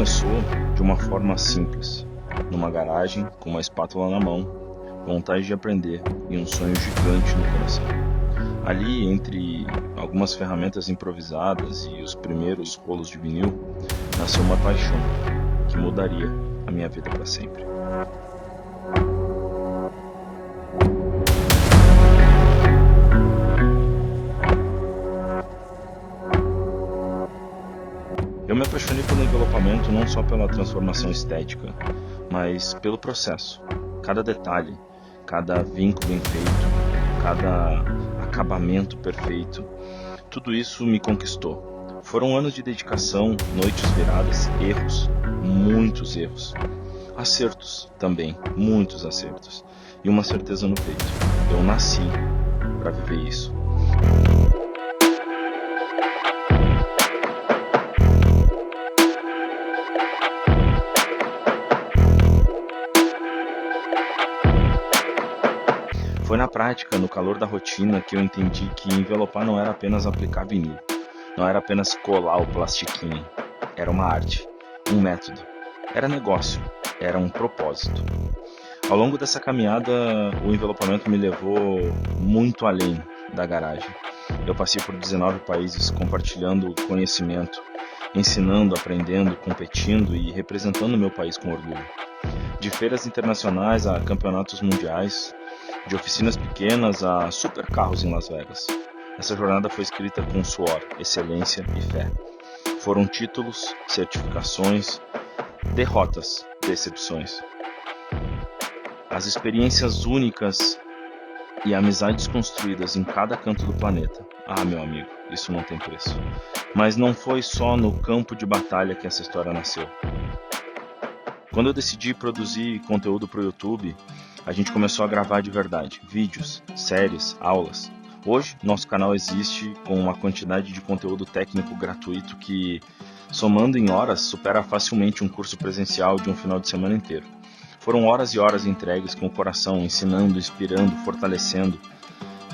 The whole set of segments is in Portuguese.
começou de uma forma simples, numa garagem, com uma espátula na mão, vontade de aprender e um sonho gigante no coração. Ali, entre algumas ferramentas improvisadas e os primeiros rolos de vinil, nasceu uma paixão que mudaria a minha vida para sempre. Eu me apaixonei pelo envelopamento não só pela transformação estética, mas pelo processo. Cada detalhe, cada vinco bem feito, cada acabamento perfeito, tudo isso me conquistou. Foram anos de dedicação, noites viradas, erros, muitos erros. Acertos também, muitos acertos. E uma certeza no peito. Eu nasci para viver isso. Foi na prática, no calor da rotina, que eu entendi que envelopar não era apenas aplicar vinil, não era apenas colar o plastiquinho, era uma arte, um método, era negócio, era um propósito. Ao longo dessa caminhada, o envelopamento me levou muito além da garagem. Eu passei por 19 países compartilhando conhecimento, ensinando, aprendendo, competindo e representando meu país com orgulho. De feiras internacionais a campeonatos mundiais, de oficinas pequenas a supercarros em Las Vegas. Essa jornada foi escrita com suor, excelência e fé. Foram títulos, certificações, derrotas, decepções. As experiências únicas e amizades construídas em cada canto do planeta. Ah, meu amigo, isso não tem preço. Mas não foi só no campo de batalha que essa história nasceu. Quando eu decidi produzir conteúdo para o YouTube, a gente começou a gravar de verdade, vídeos, séries, aulas. Hoje, nosso canal existe com uma quantidade de conteúdo técnico gratuito que, somando em horas, supera facilmente um curso presencial de um final de semana inteiro. Foram horas e horas entregues com o coração, ensinando, inspirando, fortalecendo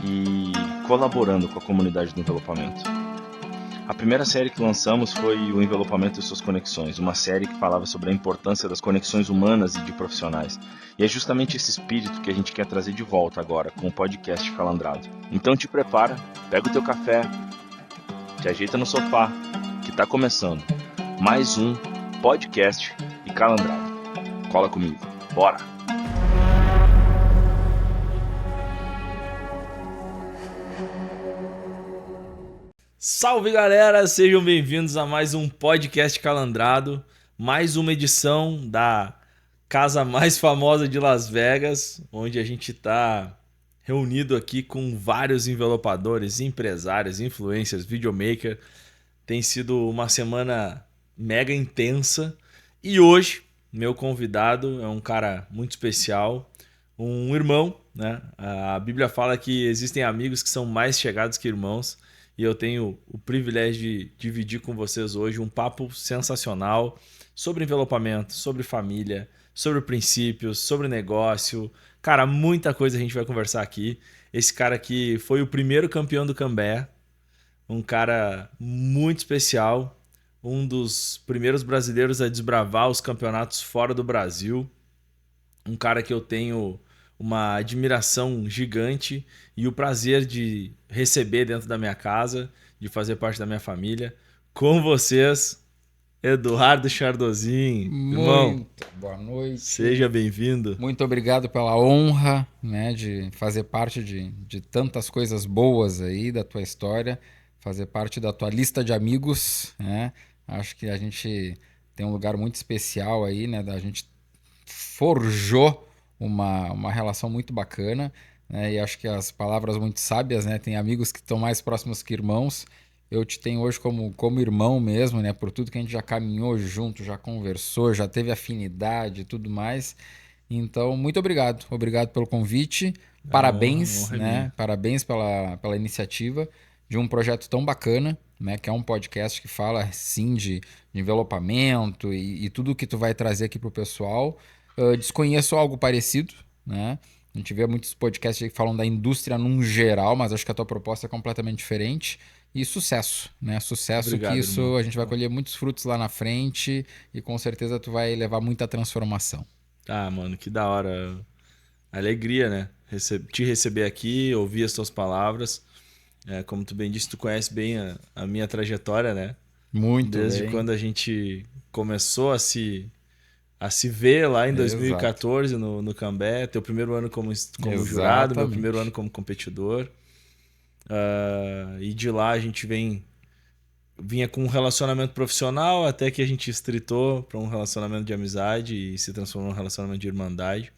e colaborando com a comunidade do envelopamento. A primeira série que lançamos foi o Envelopamento e Suas Conexões, uma série que falava sobre a importância das conexões humanas e de profissionais. E é justamente esse espírito que a gente quer trazer de volta agora com o podcast Calandrado. Então te prepara, pega o teu café, te ajeita no sofá, que tá começando mais um podcast e Calandrado. Cola comigo, bora! Salve galera, sejam bem-vindos a mais um podcast Calandrado, mais uma edição da casa mais famosa de Las Vegas, onde a gente está reunido aqui com vários envelopadores, empresários, influencers, videomaker. Tem sido uma semana mega intensa e hoje meu convidado é um cara muito especial, um irmão, né? A Bíblia fala que existem amigos que são mais chegados que irmãos. E eu tenho o privilégio de dividir com vocês hoje um papo sensacional sobre envelopamento, sobre família, sobre princípios, sobre negócio. Cara, muita coisa a gente vai conversar aqui. Esse cara aqui foi o primeiro campeão do Cambé, um cara muito especial, um dos primeiros brasileiros a desbravar os campeonatos fora do Brasil, um cara que eu tenho uma admiração gigante e o prazer de receber dentro da minha casa, de fazer parte da minha família. Com vocês, Eduardo Chardozin. Irmão, muito boa noite. Seja bem-vindo. Muito obrigado pela honra, né, de fazer parte de tantas coisas boas aí da tua história, fazer parte da tua lista de amigos, né? Acho que a gente tem um lugar muito especial aí, né? A gente forjou uma relação muito bacana, né? E acho que as palavras muito sábias, né? Tem amigos que estão mais próximos que irmãos. Eu te tenho hoje como irmão mesmo, né? Por tudo que a gente já caminhou junto, já conversou, já teve afinidade e tudo mais. Então, muito obrigado. Obrigado pelo convite. Parabéns, né? Parabéns pela iniciativa de um projeto tão bacana, né? Que é um podcast que fala, sim, de envelopamento e tudo que tu vai trazer aqui pro pessoal. Desconheço algo parecido, né? A gente vê muitos podcasts que falam da indústria num geral, mas acho que a tua proposta é completamente diferente. E sucesso, né? Sucesso. Obrigado, que isso irmão. a gente vai colher muitos frutos lá na frente e com certeza tu vai levar muita transformação. Ah, mano, que da hora. Alegria, né? Te receber aqui, ouvir as tuas palavras. Como tu bem disse, tu conhece bem a minha trajetória, né? Muito Desde bem. quando a gente começou a se ver lá em Exato. 2014 no Cambé, teu primeiro ano como jurado, meu Exatamente. primeiro ano como competidor. E de lá a gente vinha com um relacionamento profissional até que a gente estritou para um relacionamento de amizade e se transformou num relacionamento de irmandade.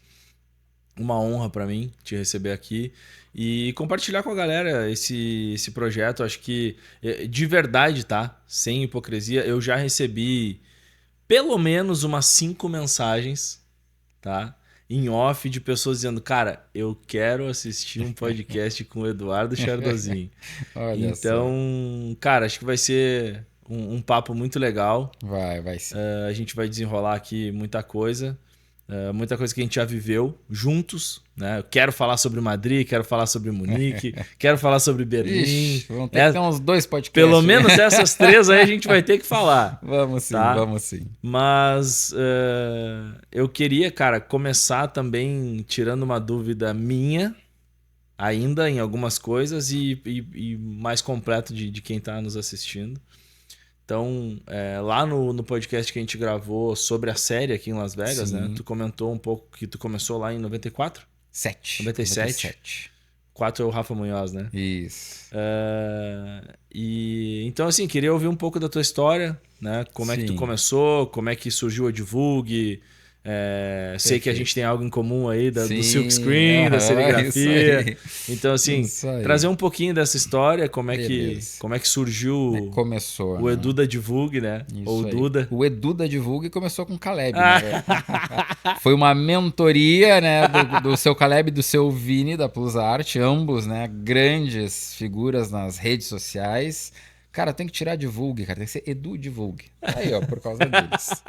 Uma honra para mim te receber aqui e compartilhar com a galera esse projeto. Acho que de verdade, tá? Sem hipocrisia, eu já recebi pelo menos umas 5 mensagens, tá? Em off de pessoas dizendo, cara, eu quero assistir um podcast com o Eduardo Chardozin. Olha só. Então, cara, acho que vai ser um papo muito legal. Vai sim. A gente vai desenrolar aqui muita coisa que a gente já viveu juntos, né? Eu quero falar sobre Madrid, quero falar sobre Munique, quero falar sobre Berlim. Ixi, vamos ter que ter uns 2 podcasts. Pelo menos essas 3 aí a gente vai ter que falar. Vamos sim, tá? vamos sim. Mas eu queria, cara, começar também tirando uma dúvida minha, ainda em algumas coisas, e mais completo de quem está nos assistindo. Então, lá no podcast que a gente gravou sobre a série aqui em Las Vegas, Sim. né? Tu comentou um pouco que tu começou lá em 94? 97. 4 é o Rafa Munhoz, né? Isso. Então, assim, queria ouvir um pouco da tua história, né? Como é que tu Sim. começou, como é que surgiu a Divulgue. Sei que a gente tem algo em comum aí do silkscreen, da serigrafia. Então, assim, trazer um pouquinho dessa história, como é que surgiu Começou, o Edu da Divulgue, né? Isso Ou o aí. Duda. O Edu da Divulgue começou com o Caleb, né? Foi uma mentoria, né, do seu Caleb e do seu Vini da Plus Art, ambos, né, grandes figuras nas redes sociais. Cara, tem que tirar Divulgue, cara, tem que ser Edu Divulgue. Aí, ó, por causa deles.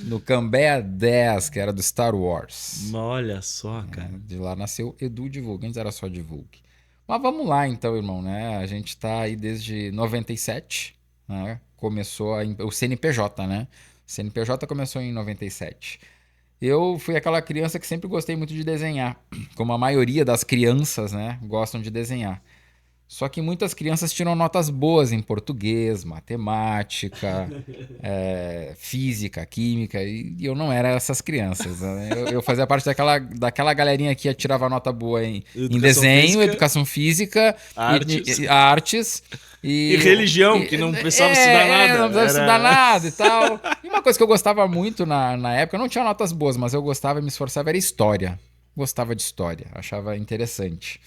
No Cambé 10, que era do Star Wars. Olha só, cara. De lá nasceu Edu Divulgue, antes era só Divulgue. Mas vamos lá então, irmão, né? A gente tá aí desde 97, né? Começou o CNPJ, né? O CNPJ começou em 97. Eu fui aquela criança que sempre gostei muito de desenhar, como a maioria das crianças, né, gostam de desenhar. Só que muitas crianças tiram notas boas em português, matemática, física, química, e eu não era essas crianças. Né? Eu fazia parte daquela galerinha que tirava nota boa em desenho, física, educação física, artes e religião, que não precisava estudar nada. Não precisava estudar nada e tal. E uma coisa que eu gostava muito na época, eu não tinha notas boas, mas eu gostava e me esforçava, era história. Gostava de história, achava interessante.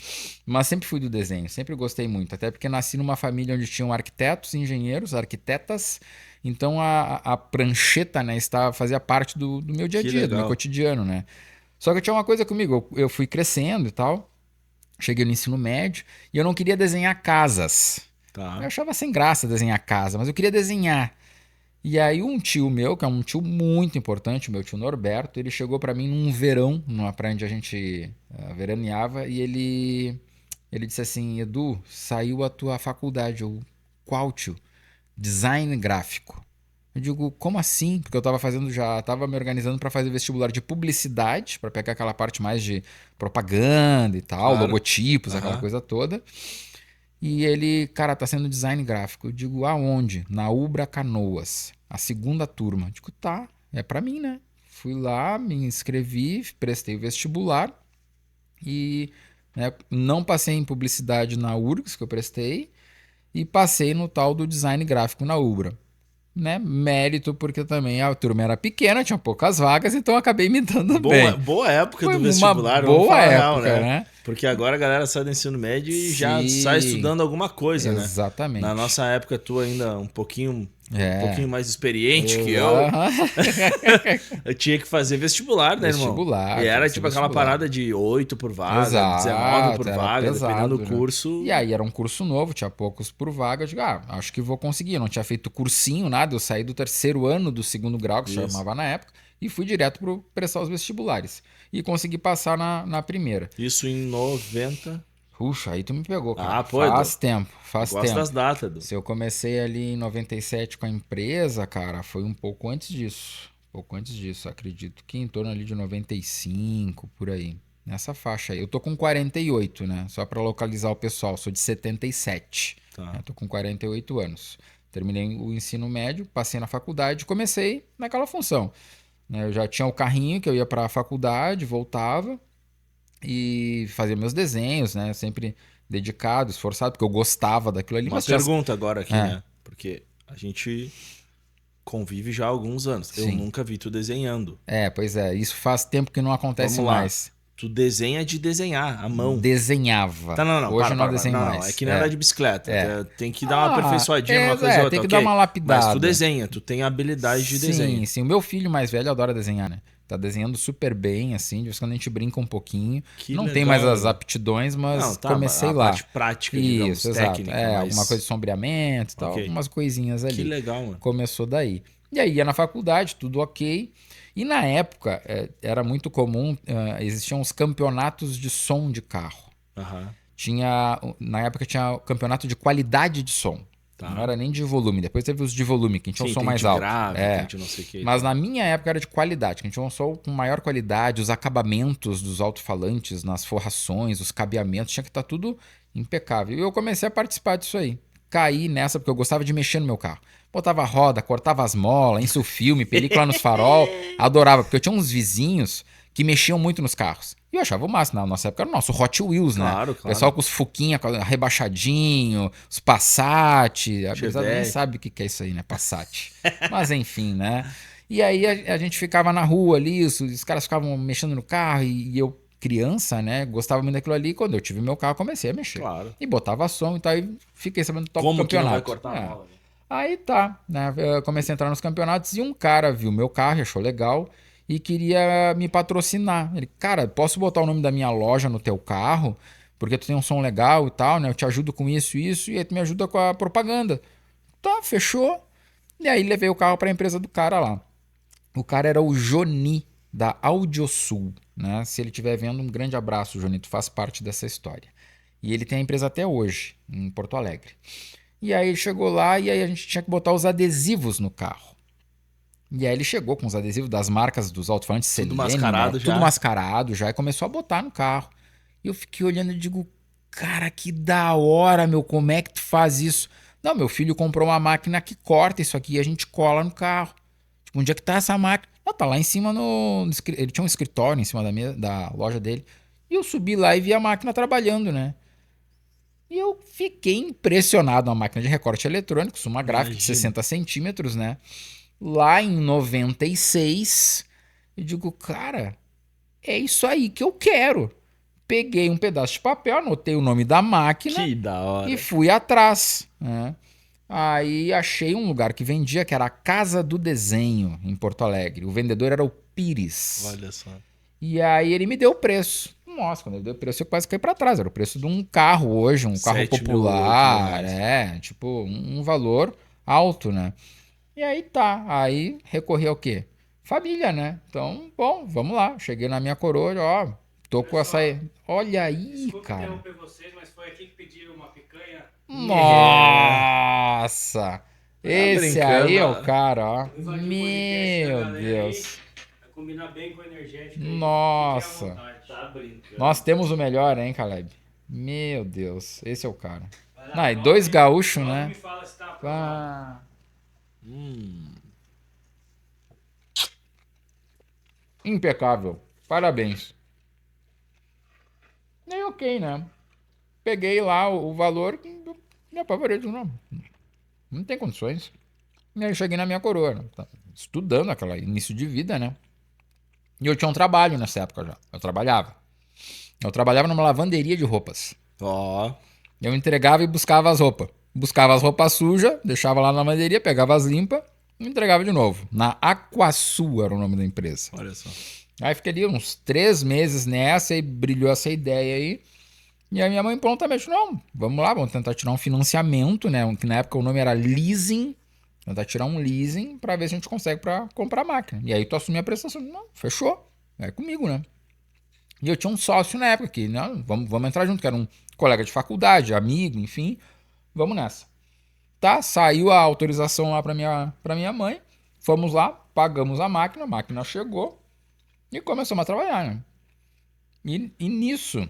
Mas sempre fui do desenho, sempre gostei muito. Até porque nasci numa família onde tinham arquitetos, engenheiros, arquitetas. Então a prancheta, né, fazia parte do meu dia a dia, do meu cotidiano, né? Só que tinha uma coisa comigo, eu fui crescendo e tal. Cheguei no ensino médio e eu não queria desenhar casas. Tá. Eu achava sem graça desenhar casa, mas eu queria desenhar. E aí um tio meu, que é um tio muito importante, o meu tio Norberto, ele chegou pra mim num verão, numa praia onde a gente veraneava, e ele disse assim: Edu, saiu a tua faculdade. Eu, qual, tio? Design gráfico. Eu digo, como assim? Porque eu tava me organizando para fazer vestibular de publicidade, para pegar aquela parte mais de propaganda e tal, claro, logotipos, aquela coisa toda. E ele, cara, tá sendo design gráfico. Eu digo, aonde? Na Ubra Canoas, a 2ª turma. Eu digo, tá, é pra mim, né? Fui lá, me inscrevi, prestei o vestibular e não passei em publicidade na URGS, que eu prestei, e passei no tal do design gráfico na Ubra. Né? Mérito, porque também a turma era pequena, tinha poucas vagas, então eu acabei me dando bem. Boa época Foi do vestibular, boa época, real, né? Porque agora a galera sai do ensino médio e já sai estudando alguma coisa, né? Exatamente. Na nossa época, tu ainda um pouquinho mais experiente que eu. Eu tinha que fazer vestibular, né, irmão? Vestibular. E era tipo aquela parada de 8 por vaga, 19 por vaga, pesado, dependendo do curso. E aí era um curso novo, tinha poucos por vaga. Eu digo, acho que vou conseguir. Eu não tinha feito cursinho, nada. Eu saí do 3º ano do 2º grau, que se chamava na época. e fui direto para prestar os vestibulares. E consegui passar na primeira. Isso em 90. Puxa, aí tu me pegou, cara. Ah, pô, faz tempo. Gosto das datas, Edu. Se eu comecei ali em 97 com a empresa, cara, foi um pouco antes disso. Acredito que em torno ali de 95, por aí. Nessa faixa aí. Eu tô com 48, né? Só para localizar o pessoal. Sou de 77. Tá. Eu tô com 48 anos. Terminei o ensino médio, passei na faculdade, comecei naquela função. Eu já tinha o carrinho que eu ia para a faculdade, voltava e fazia meus desenhos, né? Sempre dedicado, esforçado, porque eu gostava daquilo ali. Uma pergunta agora aqui, É. né? Porque a gente convive já há alguns anos. Eu Sim. nunca vi tu desenhando. Pois é. Isso faz tempo que não acontece Vamos lá. mais. Tu desenha de desenhar, à mão. Desenhava. Tá, não. Hoje para, não para, desenho não, mais. É que nem andar de bicicleta. É. Tem que dar uma aperfeiçoadinha numa coisa ou outra. Tem que ok? dar uma lapidada. Mas tu desenha, tu tem habilidade de desenho. Sim. O meu filho mais velho adora desenhar, né? Tá desenhando super bem, assim. De vez em quando a gente brinca um pouquinho. Que não legal, tem mais as né? aptidões, mas Não, tá, comecei a lá. parte prática, digamos, Isso, exato. técnica. Mas... alguma coisa de sombreamento e tal. Ok. Algumas coisinhas ali. Que legal, mano. Começou daí. E aí ia na faculdade, tudo ok. E na época era muito comum, existiam os campeonatos de som de carro. Aham. Na época tinha o campeonato de qualidade de som. Tá. Não era nem de volume. Depois teve os de volume, que tinha um Sim, som tem mais de alto. grave, tem de não sei o que. Mas na minha época era de qualidade, que a gente tinha um som com maior qualidade, os acabamentos dos alto-falantes, nas forrações, os cabeamentos, tinha que estar tudo impecável. E eu comecei a participar disso aí. Caí nessa porque eu gostava de mexer no meu carro. Botava roda, cortava as molas, enso filme, película nos farol. Adorava, porque eu tinha uns vizinhos que mexiam muito nos carros. E eu achava o máximo. Na nossa época era o nosso Hot Wheels, né? Claro. O pessoal com os Fuquinha rebaixadinho, os Passat. A pessoa nem sabe o que é isso aí, né? Passat. Mas enfim, né? E aí a gente ficava na rua ali, os caras ficavam mexendo no carro e eu, criança, né? Gostava muito daquilo ali. Quando eu tive meu carro, comecei a mexer. Claro. E botava som e tal. E fiquei sabendo do top Como campeonato. que não vai cortar a mola, né? Aí tá, né? Eu comecei a entrar nos campeonatos e um cara viu meu carro, achou legal e queria me patrocinar. Ele, cara, posso botar o nome da minha loja no teu carro? Porque tu tem um som legal e tal, né? Eu te ajudo com isso e isso, e aí tu me ajuda com a propaganda. Tá, fechou. E aí levei o carro para a empresa do cara lá. O cara era o Joni, da Audiosul, né? Se ele estiver vendo, um grande abraço, Joni, tu faz parte dessa história. E ele tem a empresa até hoje, em Porto Alegre. E aí ele chegou lá e aí a gente tinha que botar os adesivos no carro. E aí ele chegou com os adesivos das marcas dos alto-falantes Tudo Selene, mascarado né? já. Tudo mascarado já, e começou a botar no carro. E eu fiquei olhando e digo, cara, que da hora, meu, como é que tu faz isso? Não, meu filho comprou uma máquina que corta isso aqui e a gente cola no carro. Tipo, onde é que tá essa máquina? Não, tá lá em cima ele tinha um escritório em cima da loja dele. E eu subi lá e vi a máquina trabalhando, né? E eu fiquei impressionado. Uma máquina de recorte eletrônico, uma gráfica de 60 centímetros, né? Lá em 96, eu digo, cara, é isso aí que eu quero. Peguei um pedaço de papel, anotei o nome da máquina Que da hora. e fui atrás, né? Aí achei um lugar que vendia, que era a Casa do Desenho, em Porto Alegre. O vendedor era o Pires. Olha só. E aí ele me deu o preço. Nossa, quando ele deu o preço, eu quase caí pra trás. Era o preço de um carro hoje, um carro 7 mil, popular. 8 mil. Tipo, um valor alto, né? E aí tá. Aí recorri ao quê? Família, né? Então, bom, vamos lá. Cheguei na minha coroa, ó. Tô com essa aí. Olha aí, Desculpa cara. interromper vocês, mas foi aqui que pediram uma picanha. Nossa! Esse brincando, aí é o mano. cara, ó. Invadiu o podcast da Meu galera Deus. Vai combinar bem com o energético. aí. Nossa. Fique à vontade. Tá brincando. Nós temos o melhor, hein, Caleb? Meu Deus, esse é o cara. Vai lá, Não, e logo dois me- gaúchos, logo né? me fala se tá aprovado. Ah, impecável. Parabéns. E aí, ok, né? Peguei lá o valor, me apavorei. Digo, não tem condições. E aí cheguei na minha coroa, né? Estudando aquele início de vida, né? E eu tinha um trabalho nessa época já. Eu trabalhava numa lavanderia de roupas. Ó. Eu entregava e buscava as roupas. Buscava as roupas sujas, deixava lá na lavanderia, pegava as limpas e entregava de novo. Na Aquaçu era o nome da empresa. Olha só. Aí fiquei ali uns 3 meses nessa e brilhou essa ideia aí. E aí minha mãe prontamente, não, vamos lá, vamos tentar tirar um financiamento, né? Que na época o nome era leasing, Tentar tirar um leasing para ver se a gente consegue para comprar a máquina. E aí tu assumir a prestação. Não, fechou. É comigo, né? E eu tinha um sócio na época que, não, vamos entrar junto, que era um colega de faculdade, amigo, enfim. Vamos nessa. Tá, saiu a autorização lá para minha mãe. Fomos lá, pagamos a máquina chegou e começamos a trabalhar, né? E nisso,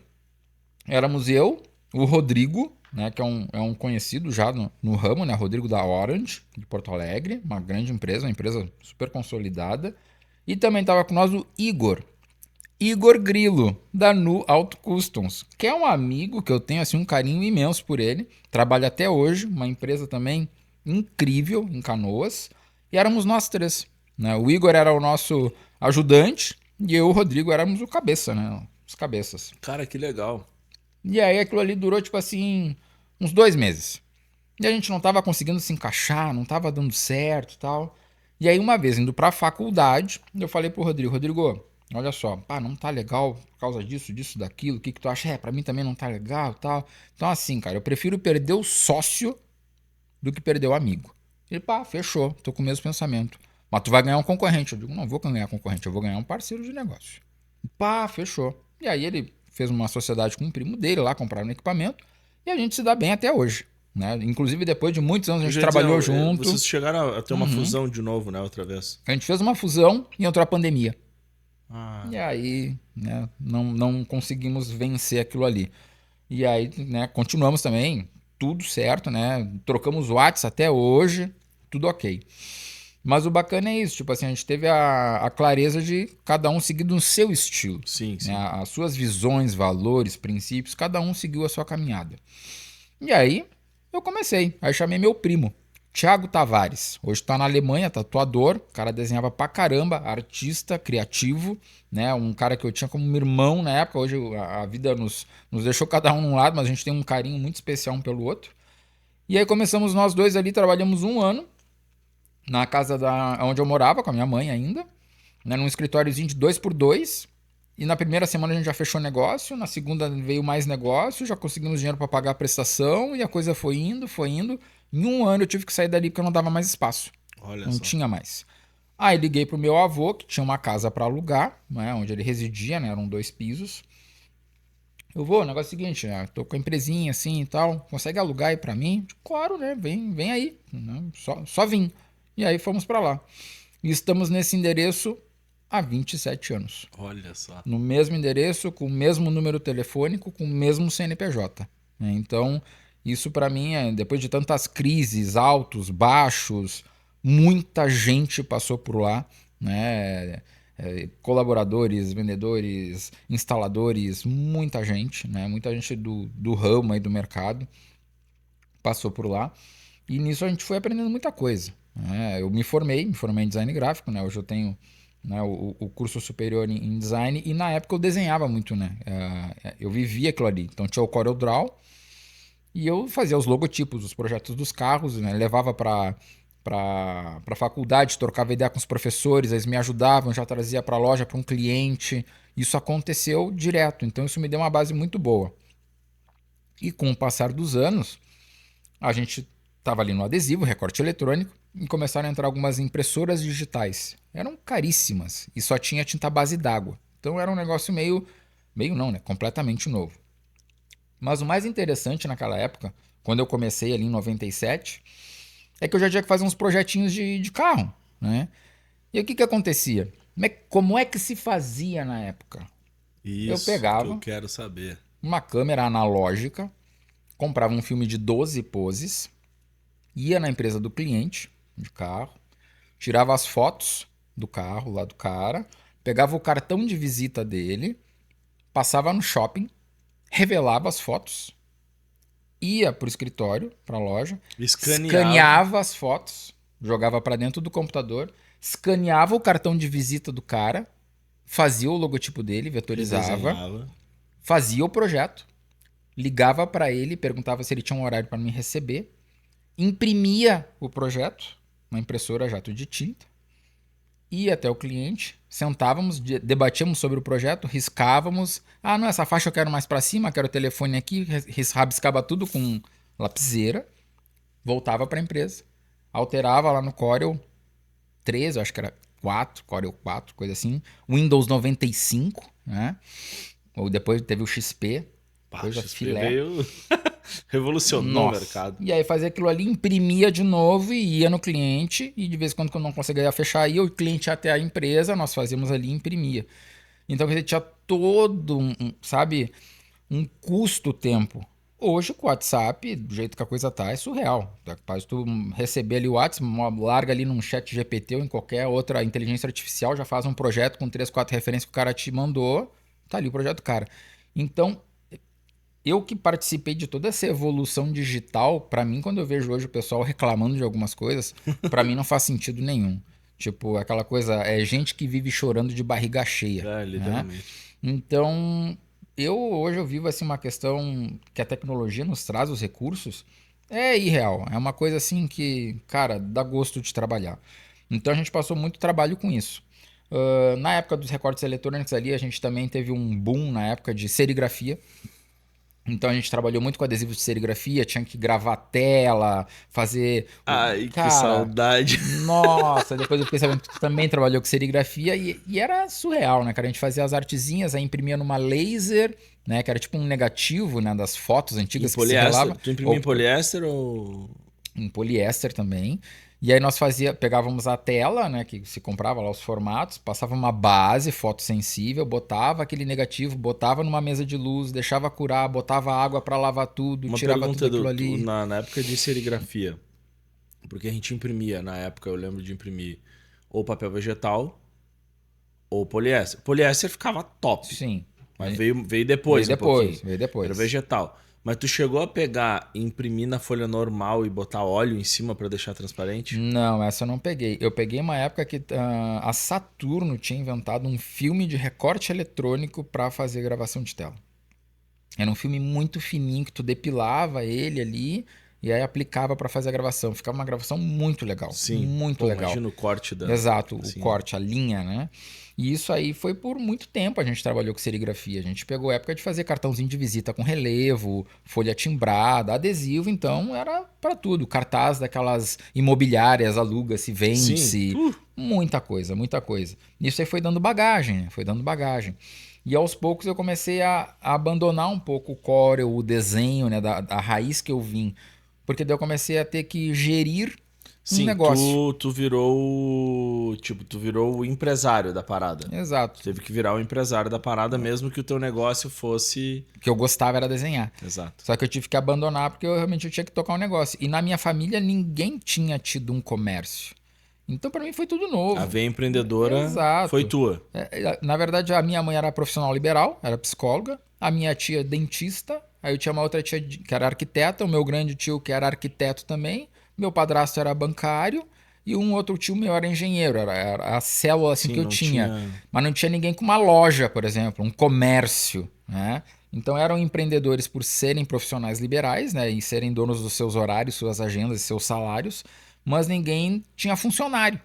éramos eu, o Rodrigo, né, que é um conhecido já no ramo, né, Rodrigo da Orange, de Porto Alegre, uma grande empresa, uma empresa super consolidada. E também estava com nós o Igor Grilo, da Nu Auto Customs, que é um amigo que eu tenho assim, um carinho imenso por ele. Trabalha até hoje, uma empresa também incrível em Canoas. E éramos nós três. Né? O Igor era o nosso ajudante e eu e o Rodrigo éramos o cabeça, né? Os cabeças. Cara, que legal. E aí aquilo ali durou, tipo assim, uns 2 meses. E a gente não tava conseguindo se encaixar, não tava dando certo e tal. E aí uma vez, indo pra faculdade, eu falei pro Rodrigo, olha só, pá, não tá legal por causa disso, daquilo, o que tu acha? Pra mim também não tá legal e tal. Então assim, cara, eu prefiro perder o sócio do que perder o amigo. Ele, pá, fechou, tô com o mesmo pensamento. Mas tu vai ganhar um concorrente. Eu digo, não vou ganhar concorrente, eu vou ganhar um parceiro de negócio. Pá, fechou. E aí ele fez uma sociedade com um primo dele lá, compraram um equipamento, e a gente se dá bem até hoje. Né? Inclusive, depois de muitos anos, a gente trabalhou junto. Vocês chegaram a ter uma fusão de novo, né? Outra vez. A gente fez uma fusão e entrou a pandemia. Ah. E aí, né, não conseguimos vencer aquilo ali. E aí, né, continuamos também, tudo certo, né? Trocamos o WhatsApp até hoje, tudo ok. Mas o bacana é isso, tipo assim, a gente teve a clareza de cada um seguir no seu estilo. Sim, sim. Né? As suas visões, valores, princípios, cada um seguiu a sua caminhada. E aí, eu comecei. Aí chamei meu primo, Thiago Tavares. Hoje tá na Alemanha, tatuador. O cara desenhava pra caramba, artista, criativo, né? Um cara que eu tinha como irmão na época. Hoje a vida nos deixou cada um num lado, mas a gente tem um carinho muito especial um pelo outro. E aí começamos nós dois ali, trabalhamos 1 ano na casa onde eu morava, com a minha mãe ainda, né? Num escritóriozinho de 2x2. E na primeira semana a gente já fechou negócio, na segunda veio mais negócio, já conseguimos dinheiro para pagar a prestação e a coisa foi indo, foi indo. Em 1 ano eu tive que sair dali porque eu não dava mais espaço. Olha não só. tinha mais. Aí liguei pro meu avô, que tinha uma casa para alugar, né, onde ele residia, né, eram 2 pisos. Eu vou, o negócio é o seguinte, né, tô com a empresinha assim e tal, consegue alugar aí para mim? Claro, né, vem aí, né, só vim. E aí fomos para lá. E estamos nesse endereço há 27 anos. Olha só. No mesmo endereço, com o mesmo número telefônico, com o mesmo CNPJ. Né? Então, isso para mim, depois de tantas crises, altos, baixos, muita gente passou por lá, né? Colaboradores, vendedores, instaladores, muita gente do ramo e do mercado passou por lá. E nisso a gente foi aprendendo muita coisa. Né? Eu me formei em design gráfico, né? Hoje eu tenho, né, o curso superior em design, e na época eu desenhava muito, né? Eu vivia aquilo ali. Então tinha o CorelDRAW e eu fazia os logotipos, os projetos dos carros, né? Levava para faculdade, trocava ideia com os professores, eles me ajudavam, já trazia para a loja, para um cliente. Isso aconteceu direto, então isso me deu uma base muito boa. E com o passar dos anos, a gente estava ali no adesivo, recorte eletrônico, e começaram a entrar algumas impressoras digitais. Eram caríssimas e só tinha tinta base d'água. Então era um negócio meio não, né? Completamente novo. Mas o mais interessante naquela época, quando eu comecei ali em 97, é que eu já tinha que fazer uns projetinhos de carro, né? E o que acontecia? Como é que se fazia na época? Isso eu pegava que eu quero saber. uma câmera analógica, comprava um filme de 12 poses, ia na empresa do cliente de carro, tirava as fotos do carro lá do cara, pegava o cartão de visita dele, passava no shopping, revelava as fotos, ia pro escritório, pra loja, escaneava as fotos, jogava para dentro do computador, escaneava o cartão de visita do cara, fazia o logotipo dele, vetorizava, fazia o projeto, ligava para ele, perguntava se ele tinha um horário para me receber, imprimia o projeto, uma impressora jato de tinta, ia até o cliente, sentávamos, debatíamos sobre o projeto, riscávamos. Ah, não, essa faixa eu quero mais para cima, quero o telefone aqui, rabiscava tudo com lapiseira, voltava para a empresa. alterava lá no Corel 13, eu acho que era 4, Corel 4, coisa assim. Windows 95, né? Ou depois teve o XP, Pá, coisa XP filé. veio... revolucionou o mercado. E aí fazia aquilo ali, imprimia de novo e ia no cliente. E de vez em quando, quando não conseguia fechar, ia o cliente ia até a empresa, nós fazíamos ali e imprimia. Então, quer dizer, tinha todo sabe, um custo-tempo. Hoje, com o WhatsApp, do jeito que a coisa tá, é surreal. É capaz de tu receber ali o WhatsApp, larga ali num chat GPT ou em qualquer outra inteligência artificial, já faz um projeto com 3, 4 referências que o cara te mandou, tá ali o projeto do cara. Então, eu que participei de toda essa evolução digital, pra mim, quando eu vejo hoje o pessoal reclamando de algumas coisas, pra mim não faz sentido nenhum. Tipo, aquela coisa, é gente que vive chorando de barriga cheia. É, Né? literalmente. Então, hoje eu vivo assim uma questão que a tecnologia nos traz os recursos, é irreal. É uma coisa assim que, cara, dá gosto de trabalhar. Então a gente passou muito trabalho com isso. Na época dos recortes eletrônicos ali, a gente também teve um boom na época de serigrafia. Então a gente trabalhou muito com adesivos de serigrafia, tinha que gravar tela, fazer. Ai, que Cara, saudade. nossa, depois eu fiquei sabendo que tu também trabalhou com serigrafia e era surreal, né, cara? A gente fazia as artezinhas, aí imprimia numa laser, né? Que era tipo um negativo, né? Das fotos Em antigas que se poliéster? relava. Tu imprimia em Ou- poliéster ou... em poliéster também. E aí nós pegávamos a tela, né, que se comprava lá os formatos, passava uma base fotossensível, botava aquele negativo, botava numa mesa de luz, deixava curar, botava água para lavar tudo, Uma tirava pergunta, tudo aquilo Edu, ali. na época de serigrafia, porque a gente imprimia, na época eu lembro de imprimir ou papel vegetal ou poliéster. Poliéster ficava top, Sim. mas veio depois Veio um pouquinho. veio depois. Era vegetal. Mas tu chegou a pegar e imprimir na folha normal e botar óleo em cima pra deixar transparente? Não, essa eu não peguei. Eu peguei uma época que a Saturno tinha inventado um filme de recorte eletrônico para fazer gravação de tela. Era um filme muito fininho que tu depilava ele ali e aí aplicava para fazer a gravação. Ficava uma gravação muito legal. Sim. Muito Pô, legal. imagina o corte da... Exato, assim. o corte, a linha, né? E isso aí foi por muito tempo a gente trabalhou com serigrafia. A gente pegou a época de fazer cartãozinho de visita com relevo, folha timbrada, adesivo, então era para tudo. Cartaz daquelas imobiliárias, aluga-se, vende-se. Sim. Muita coisa, muita coisa. Isso aí foi dando bagagem, né? Foi dando bagagem. E aos poucos eu comecei a abandonar um pouco o Corel, o desenho, né? Da raiz que eu vim. Porque daí eu comecei a ter que gerir Sim, negócio. tu virou, tipo, tu virou o empresário da parada. Exato. Tu teve que virar o empresário da parada, mesmo que o teu negócio fosse... O que eu gostava era desenhar. Exato. Só que eu tive que abandonar porque eu realmente tinha que tocar um negócio. E na minha família ninguém tinha tido um comércio. Então para mim foi tudo novo. A veia empreendedora Exato. foi tua. Na verdade, a minha mãe era profissional liberal, era psicóloga. A minha tia dentista. Aí eu tinha uma outra tia que era arquiteta. O meu grande tio que era arquiteto também. Meu padrasto era bancário. E um outro tio meu era engenheiro. Era a célula assim, Sim, que eu não tinha. Mas não tinha ninguém com uma loja, por exemplo. Um comércio, né? Então eram empreendedores por serem profissionais liberais, né? E serem donos dos seus horários, suas agendas e seus salários. Mas ninguém tinha funcionário.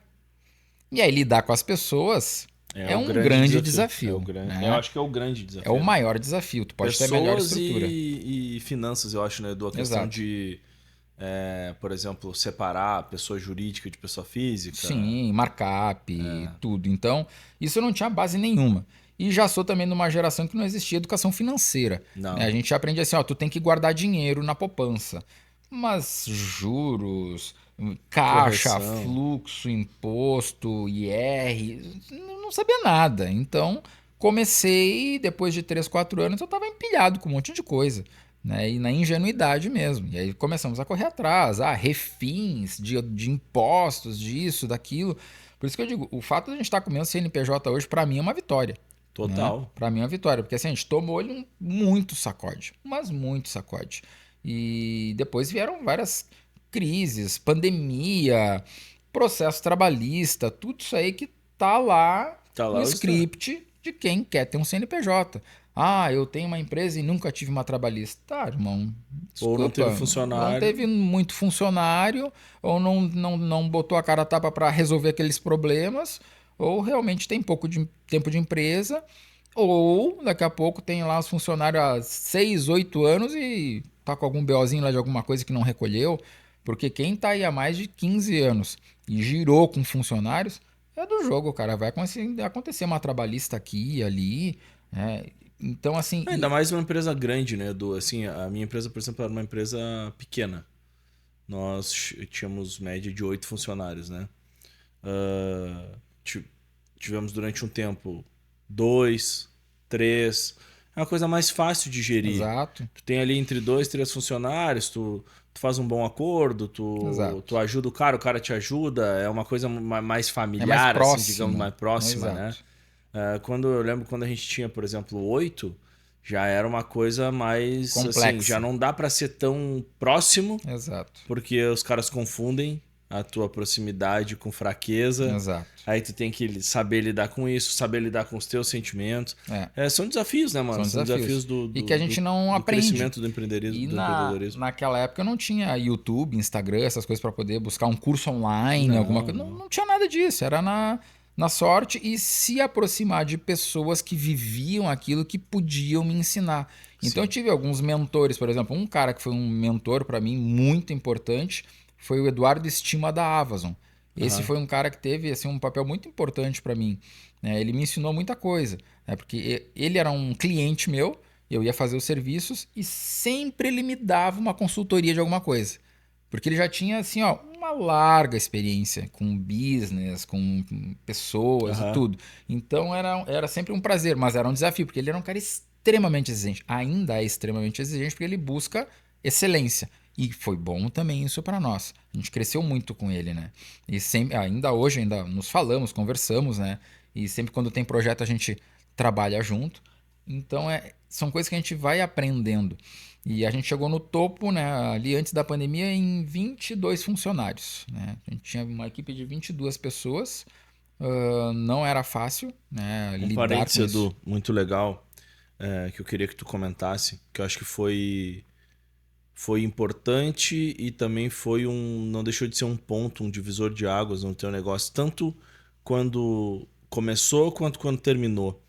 E aí lidar com as pessoas é um grande desafio. Né? Eu acho que é o grande desafio. É o maior desafio. Tu pode ter a melhor estrutura. E finanças, eu acho, né, Edu? A questão Exato. de, por exemplo, separar pessoa jurídica de pessoa física. Sim, markup, tudo. Então, isso eu não tinha base nenhuma. E já sou também numa geração que não existia educação financeira. Não. A gente aprende assim, ó, tu tem que guardar dinheiro na poupança. Mas juros, caixa, Correção. fluxo, imposto, IR, não sabia nada. Então, comecei, depois de 3, 4 anos, eu estava empilhado com um monte de coisa. Né? E na ingenuidade mesmo. E aí começamos a correr atrás. Refins de impostos, disso, daquilo. Por isso que eu digo, o fato de a gente estar comendo CNPJ hoje, para mim, é uma vitória. Total. Né? Para mim é uma vitória. Porque assim, a gente tomou-lhe muito sacode. Mas muito sacode. E depois vieram várias crises, pandemia, processo trabalhista, tudo isso aí que tá lá no script de quem quer ter um CNPJ. Ah, eu tenho uma empresa e nunca tive uma trabalhista. Tá, irmão. Desculpa, ou não teve funcionário. Não teve muito funcionário, ou não botou a cara a tapa para resolver aqueles problemas, ou realmente tem pouco de tempo de empresa, ou daqui a pouco tem lá os funcionários há 6, 8 anos e tá com algum BOzinho lá de alguma coisa que não recolheu. Porque quem tá aí há mais de 15 anos e girou com funcionários, é do jogo, cara. Vai acontecer uma trabalhista aqui e ali, né? Então, assim... Ainda mais uma empresa grande, né, Edu? Assim, a minha empresa, por exemplo, era uma empresa pequena. Nós tínhamos média de 8 funcionários, né? Ah, tivemos durante um tempo 2, 3. É uma coisa mais fácil de gerir. Exato, Tu tem ali entre 2, 3 funcionários, tu faz um bom acordo, exato. tu ajuda o cara te ajuda, é uma coisa mais É mais familiar, assim, digamos, próximo. mais próxima, né? Exato. Eu lembro quando a gente tinha, por exemplo, 8, já era uma coisa mais, assim, já Complexa. não dá pra ser tão próximo, Exato. porque os caras confundem a tua proximidade com fraqueza. Exato. Aí tu tem que saber lidar com isso, saber lidar com os teus sentimentos. É. São desafios, né, mano? São desafios. do, E do, que a gente não do aprende. crescimento do empreendedorismo. E Do empreendedorismo. naquela época eu não tinha YouTube, Instagram, essas coisas para poder buscar um curso online, Não, alguma coisa. Não tinha nada disso. Era na sorte e se aproximar de pessoas que viviam aquilo que podiam me ensinar. Então eu tive alguns mentores, por exemplo, um cara que foi um mentor para mim muito importante foi o Eduardo Estima da Amazon. Esse foi um cara que teve assim, um papel muito importante para mim, né? Ele me ensinou muita coisa, né? Porque ele era um cliente meu, eu ia fazer os serviços e sempre ele me dava uma consultoria de alguma coisa. Porque ele já tinha assim, ó, uma larga experiência com business, com pessoas e Aham. tudo. Então era sempre um prazer, mas era um desafio, porque ele era um cara extremamente exigente. Ainda é extremamente exigente porque ele busca excelência. E foi bom também isso para nós. A gente cresceu muito com ele, né? E sempre, ainda hoje ainda nos falamos, conversamos, né? E sempre quando tem projeto a gente trabalha junto. Então são coisas que a gente vai aprendendo. E a gente chegou no topo, né, ali antes da pandemia, em 22 funcionários. Né? A gente tinha uma equipe de 22 pessoas. Não era fácil, né, Um lidar parênteses, com isso. Edu, muito legal, que eu queria que tu comentasse, que eu acho que foi importante e também não deixou de ser um ponto, um divisor de águas no teu negócio, tanto quando começou quanto quando terminou,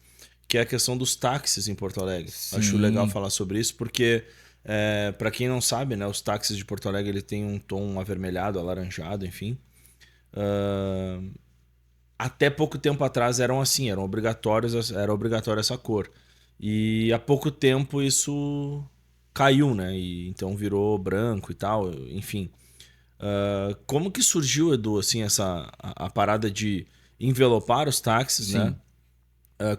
que é a questão dos táxis em Porto Alegre. Sim. Acho legal falar sobre isso, porque, para quem não sabe, né, os táxis de Porto Alegre ele tem um tom avermelhado, alaranjado, enfim. Até pouco tempo atrás eram assim, eram obrigatórios, era obrigatória essa cor. E há pouco tempo isso caiu, né? E então virou branco e tal, enfim. Como que surgiu, Edu, assim, a parada de envelopar os táxis, Sim. né?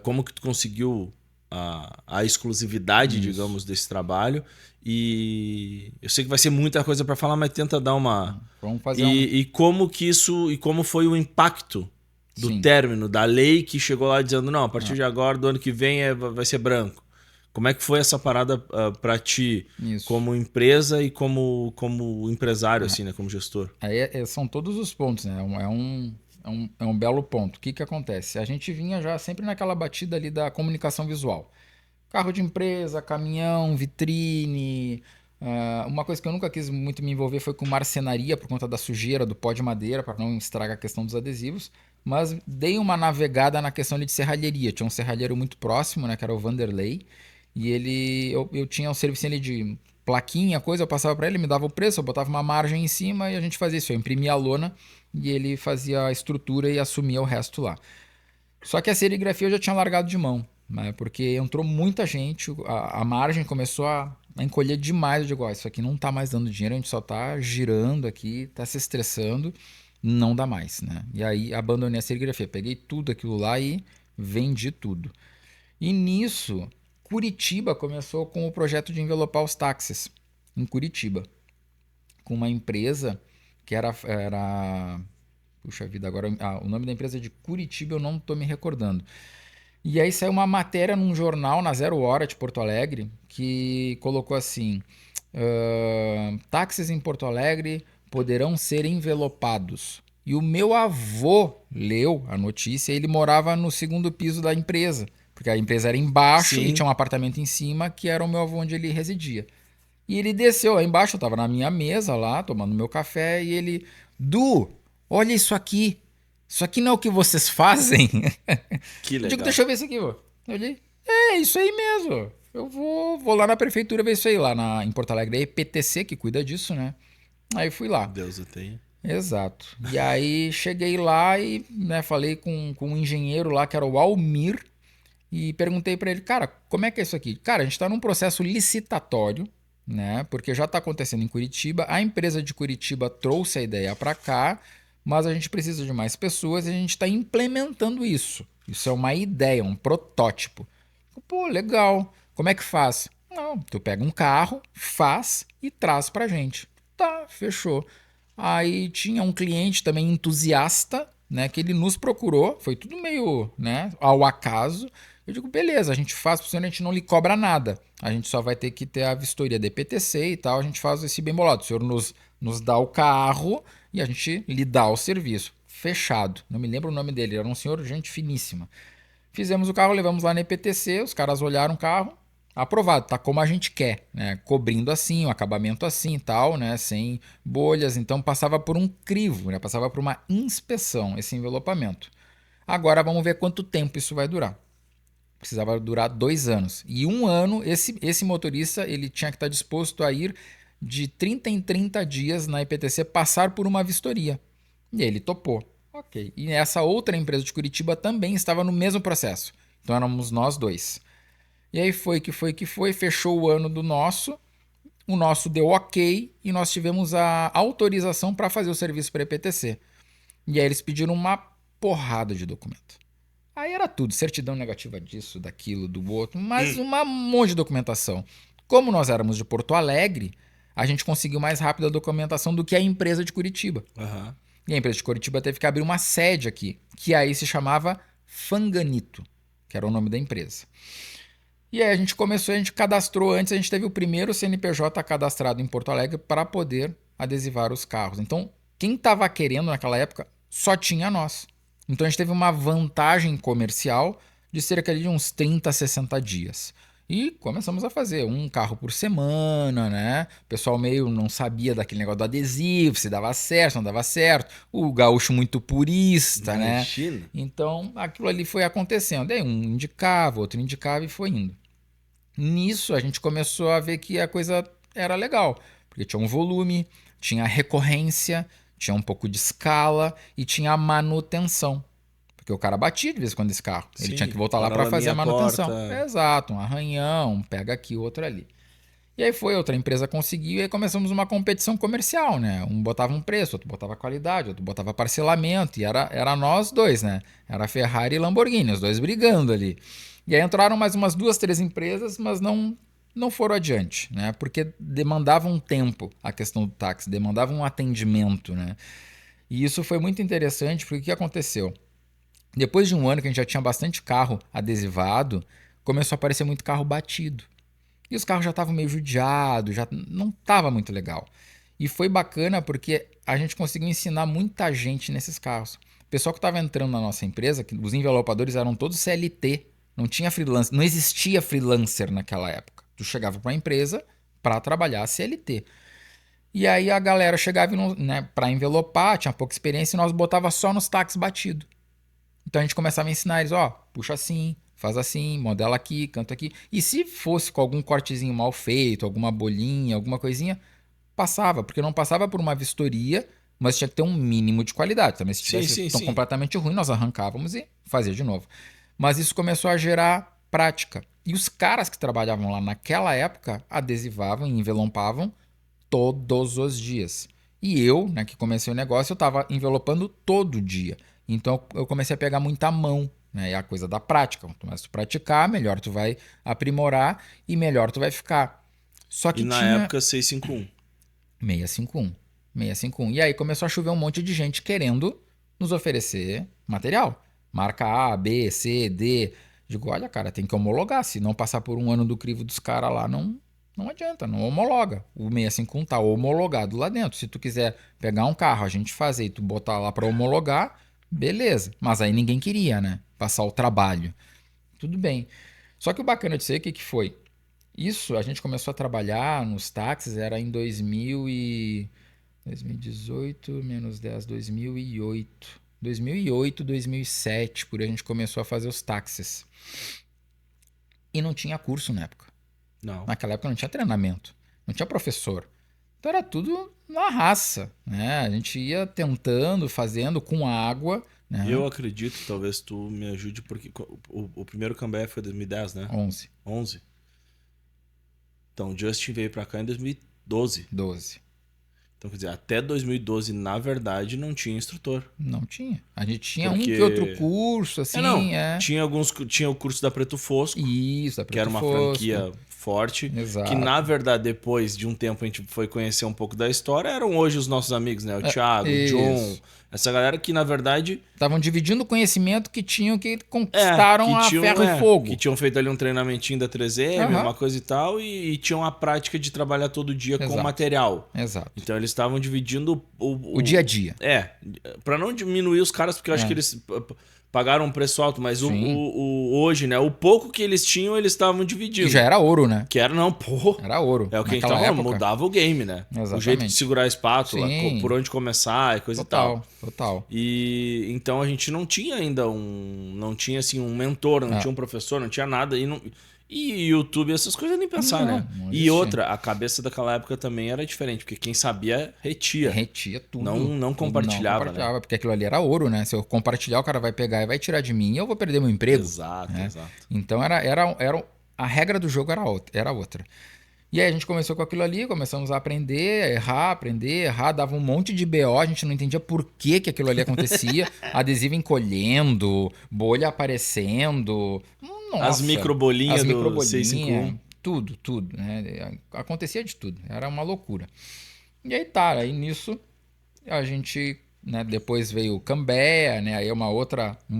Como que tu conseguiu a exclusividade, Isso. digamos, desse trabalho? E eu sei que vai ser muita coisa para falar, mas tenta dar uma... Vamos fazer E como que isso, e como foi o impacto do Sim. término da lei que chegou lá dizendo, não, a partir de agora, do ano que vem, vai ser branco. Como é que foi essa parada para ti, Isso. como empresa e como empresário, assim, né, como gestor? Aí são todos os pontos, né? É um belo ponto. O que que acontece? A gente vinha já sempre naquela batida ali da comunicação visual. Carro de empresa, caminhão, vitrine. Uma coisa que eu nunca quis muito me envolver foi com marcenaria por conta da sujeira, do pó de madeira, para não estragar a questão dos adesivos. Mas dei uma navegada na questão ali de serralheria. Tinha um serralheiro muito próximo, né, que era o Vanderlei. E eu tinha um serviço ali de plaquinha, coisa, eu passava para ele, me dava o preço, eu botava uma margem em cima e a gente fazia isso. Eu imprimia a lona e ele fazia a estrutura e assumia o resto lá. Só que a serigrafia eu já tinha largado de mão, né? Porque entrou muita gente, a margem começou a encolher demais. Eu digo, ó, isso aqui não tá mais dando dinheiro, a gente só tá girando aqui, tá se estressando, não dá mais, né? E aí abandonei a serigrafia, peguei tudo aquilo lá e vendi tudo. E nisso, Curitiba começou com o projeto de envelopar os táxis, em Curitiba, com uma empresa que era puxa vida, agora o nome da empresa é de Curitiba, eu não estou me recordando. E aí saiu uma matéria num jornal, na Zero Hora de Porto Alegre, que colocou assim: táxis em Porto Alegre poderão ser envelopados. E o meu avô leu a notícia e ele morava no segundo piso da empresa, porque a empresa era embaixo Sim. e tinha um apartamento em cima, que era o meu avô onde ele residia. E ele desceu lá embaixo, eu estava na minha mesa lá, tomando meu café, e ele... Du, olha isso aqui. Isso aqui não é o que vocês fazem? Que Eu legal. digo, deixa eu ver isso aqui, vô. Eu olhei, isso aí mesmo. Eu vou lá na prefeitura ver isso aí, lá em Porto Alegre. É a EPTC que cuida disso, né? Aí fui lá. Deus o tenha. Exato. E aí cheguei lá e, né, falei com um engenheiro lá, que era o Almir, e perguntei para ele, cara, como é que é isso aqui? Cara, a gente está num processo licitatório, né? Porque já está acontecendo em Curitiba. A empresa de Curitiba trouxe a ideia para cá, mas a gente precisa de mais pessoas e a gente está implementando isso. Isso é uma ideia, um protótipo. Pô, legal. Como é que faz? Não, tu pega um carro, faz e traz pra gente. Tá, fechou. Aí tinha um cliente também entusiasta, né, que ele nos procurou, foi tudo meio, né, ao acaso. Eu digo, beleza, a gente faz, porque a gente não lhe cobra nada. A gente só vai ter que ter a vistoria da EPTC e tal, a gente faz esse bem bolado. O senhor nos dá o carro e a gente lhe dá o serviço. Fechado. Não me lembro o nome dele, era um senhor gente finíssima. Fizemos o carro, levamos lá na EPTC, os caras olharam o carro, aprovado, tá como a gente quer, né? Cobrindo assim, o acabamento assim e tal, né? Sem bolhas, então passava por um crivo, né? Passava por uma inspeção esse envelopamento. Agora vamos ver quanto tempo isso vai durar. Precisava durar 2 anos. E 1 ano, esse motorista ele tinha que estar disposto a ir de 30 em 30 dias na EPTC passar por uma vistoria. E ele topou. Ok. E essa outra empresa de Curitiba também estava no mesmo processo. Então éramos nós dois. E aí foi, fechou o ano do nosso. O nosso deu ok e nós tivemos a autorização para fazer o serviço para a EPTC. E aí eles pediram uma porrada de documento. Aí era tudo, certidão negativa disso, daquilo, do outro, mas um monte de documentação. Como nós éramos de Porto Alegre, a gente conseguiu mais rápido a documentação do que a empresa de Curitiba. Aham. E a empresa de Curitiba teve que abrir uma sede aqui, que aí se chamava Fanganito, que era o nome da empresa. E aí a gente começou, a gente cadastrou antes, a gente teve o primeiro CNPJ cadastrado em Porto Alegre para poder adesivar os carros. Então, quem estava querendo naquela época só tinha nós. Então a gente teve uma vantagem comercial de cerca de uns 30 a 60 dias. E começamos a fazer um carro por semana, né? O pessoal meio não sabia daquele negócio do adesivo, se dava certo, se não dava certo. O gaúcho muito purista, né? Imagina. Então aquilo ali foi acontecendo. Aí um indicava, outro indicava e foi indo. Nisso a gente começou a ver que a coisa era legal, porque tinha um volume, tinha recorrência, tinha um pouco de escala e tinha a manutenção. Porque o cara batia de vez em quando esse carro. Ele Sim, tinha que voltar lá para para fazer a minha manutenção. porta. Exato, um arranhão, pega aqui, outro ali. E aí foi, outra empresa conseguiu e aí começamos uma competição comercial, né? Um botava um preço, outro botava qualidade, outro botava parcelamento. E era nós dois, né? Era Ferrari e Lamborghini, os dois brigando ali. E aí entraram mais umas 2, 3 empresas, mas não foram adiante, né? Porque demandava um tempo a questão do táxi, demandava um atendimento, né? E isso foi muito interessante, porque o que aconteceu? Depois de um ano que a gente já tinha bastante carro adesivado, começou a aparecer muito carro batido. E os carros já estavam meio judiados, já não estava muito legal. E foi bacana porque a gente conseguiu ensinar muita gente nesses carros. O pessoal que estava entrando na nossa empresa, que os envelopadores eram todos CLT, não tinha freelancer, não existia freelancer naquela época. Tu chegava para a empresa para trabalhar CLT. E aí a galera chegava, né, para envelopar, tinha pouca experiência e nós botava só nos táxis batido. Então a gente começava a ensinar eles, ó, puxa assim, faz assim, modela aqui, canta aqui. E se fosse com algum cortezinho mal feito, alguma bolinha, alguma coisinha, passava, porque não passava por uma vistoria, mas tinha que ter um mínimo de qualidade. Também se tivesse tão completamente ruim, nós arrancávamos e fazia de novo. Mas isso começou a gerar prática. E os caras que trabalhavam lá naquela época adesivavam e envelopavam todos os dias. E eu, né, que comecei o negócio, eu estava envelopando todo dia. Então eu comecei a pegar muita mão, né? É a coisa da prática. Quanto mais tu praticar, melhor tu vai aprimorar e melhor tu vai ficar. Só que E na tinha época 651. 651. 651. E aí começou a chover um monte de gente querendo nos oferecer material. Marca A, B, C, D. Digo, olha, cara, tem que homologar. Se não passar por um ano do crivo dos caras lá, não adianta, não homologa. O 651 tá homologado lá dentro. Se tu quiser pegar um carro, a gente fazer e tu botar lá para homologar, beleza. Mas aí ninguém queria, né? Passar o trabalho. Tudo bem. Só que o bacana disso aí, o que foi? Isso, a gente começou a trabalhar nos táxis, era em 2018, menos 10, 2008. 2008, 2007, por aí a gente começou a fazer os táxis. E não tinha curso na época. Não. Naquela época não tinha treinamento, não tinha professor. Então era tudo na raça, né? A gente ia tentando, fazendo com água, né? Eu acredito, talvez tu me ajude, porque o primeiro comeback foi 2010, né? 11, 11. Então, o Justin veio pra cá em 2012. 12. Então, quer dizer, até 2012, na verdade, não tinha instrutor. Não tinha. A gente tinha Porque- um que outro curso, assim, Tinha o curso da Preto Fosco, Isso, da que era uma Preto Fosco. franquia forte. Exato. Que, na verdade, depois de um tempo a gente foi conhecer um pouco da história, eram hoje os nossos amigos, né? O Thiago, o isso. John, essa galera que, na verdade, Estavam dividindo o conhecimento que tinham, que conquistaram que a tinham, ferro e fogo. que tinham feito ali um treinamentinho da 3M, Aham. uma coisa e tal, e tinham a prática de trabalhar todo dia com Exato. material. Exato. Então eles estavam dividindo O dia a dia. Pra não diminuir os caras, porque eu acho que eles pagaram um preço alto, mas Sim. hoje, né? O pouco que eles tinham, eles estavam dividindo. E já era ouro, né? Que era, não, pô. Era ouro. É o que a gente naquela tava falando, época. mudava o game, né? O Exatamente. jeito de segurar a espátula, Sim. por onde começar e coisa e tal. Total. E então a gente não tinha ainda não tinha assim um mentor, não tinha um professor, não tinha nada e YouTube, essas coisas nem pensar, Não, né? não E existia. outra, a cabeça daquela época também era diferente, porque quem sabia retia. Retia tudo. Não compartilhava, Não compartilhava, porque aquilo ali era ouro, né? Se eu compartilhar, o cara vai pegar e vai tirar de mim e eu vou perder meu emprego. Exato, né? exato. Então a regra do jogo era outra. E aí a gente começou com aquilo ali, começamos a aprender, a errar, dava um monte de BO, a gente não entendia por que aquilo ali acontecia. Adesivo encolhendo, bolha aparecendo. Nossa, As microbolinhas as do microbolinhas, 651. tudo, né? Acontecia de tudo, era uma loucura. E aí tá, aí nisso a gente, né, depois veio o Cambé, né, aí é um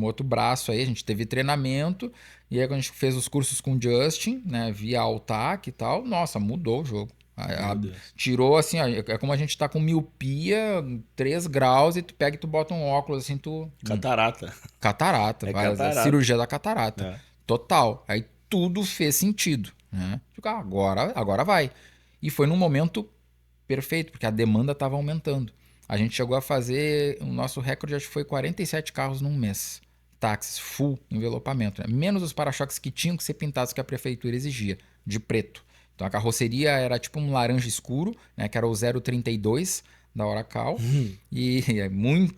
outro braço aí, a gente teve treinamento, e aí quando a gente fez os cursos com o Justin, né, via Altac e tal, nossa, mudou o jogo. Meu Deus. Tirou assim, ó, é como a gente tá com miopia, 3 graus, e tu pega e tu bota um óculos assim, Catarata. catarata, É vai, catarata. cirurgia da catarata. É. Total. Aí tudo fez sentido, né? Tipo, agora vai. E foi num momento perfeito, porque a demanda estava aumentando. A gente chegou a fazer, o nosso recorde acho que foi 47 carros num mês. Táxis, full envelopamento, né? Menos os para-choques que tinham que ser pintados que a prefeitura exigia, de preto. Então a carroceria era tipo um laranja escuro, né? Que era o 032 da Oracal. E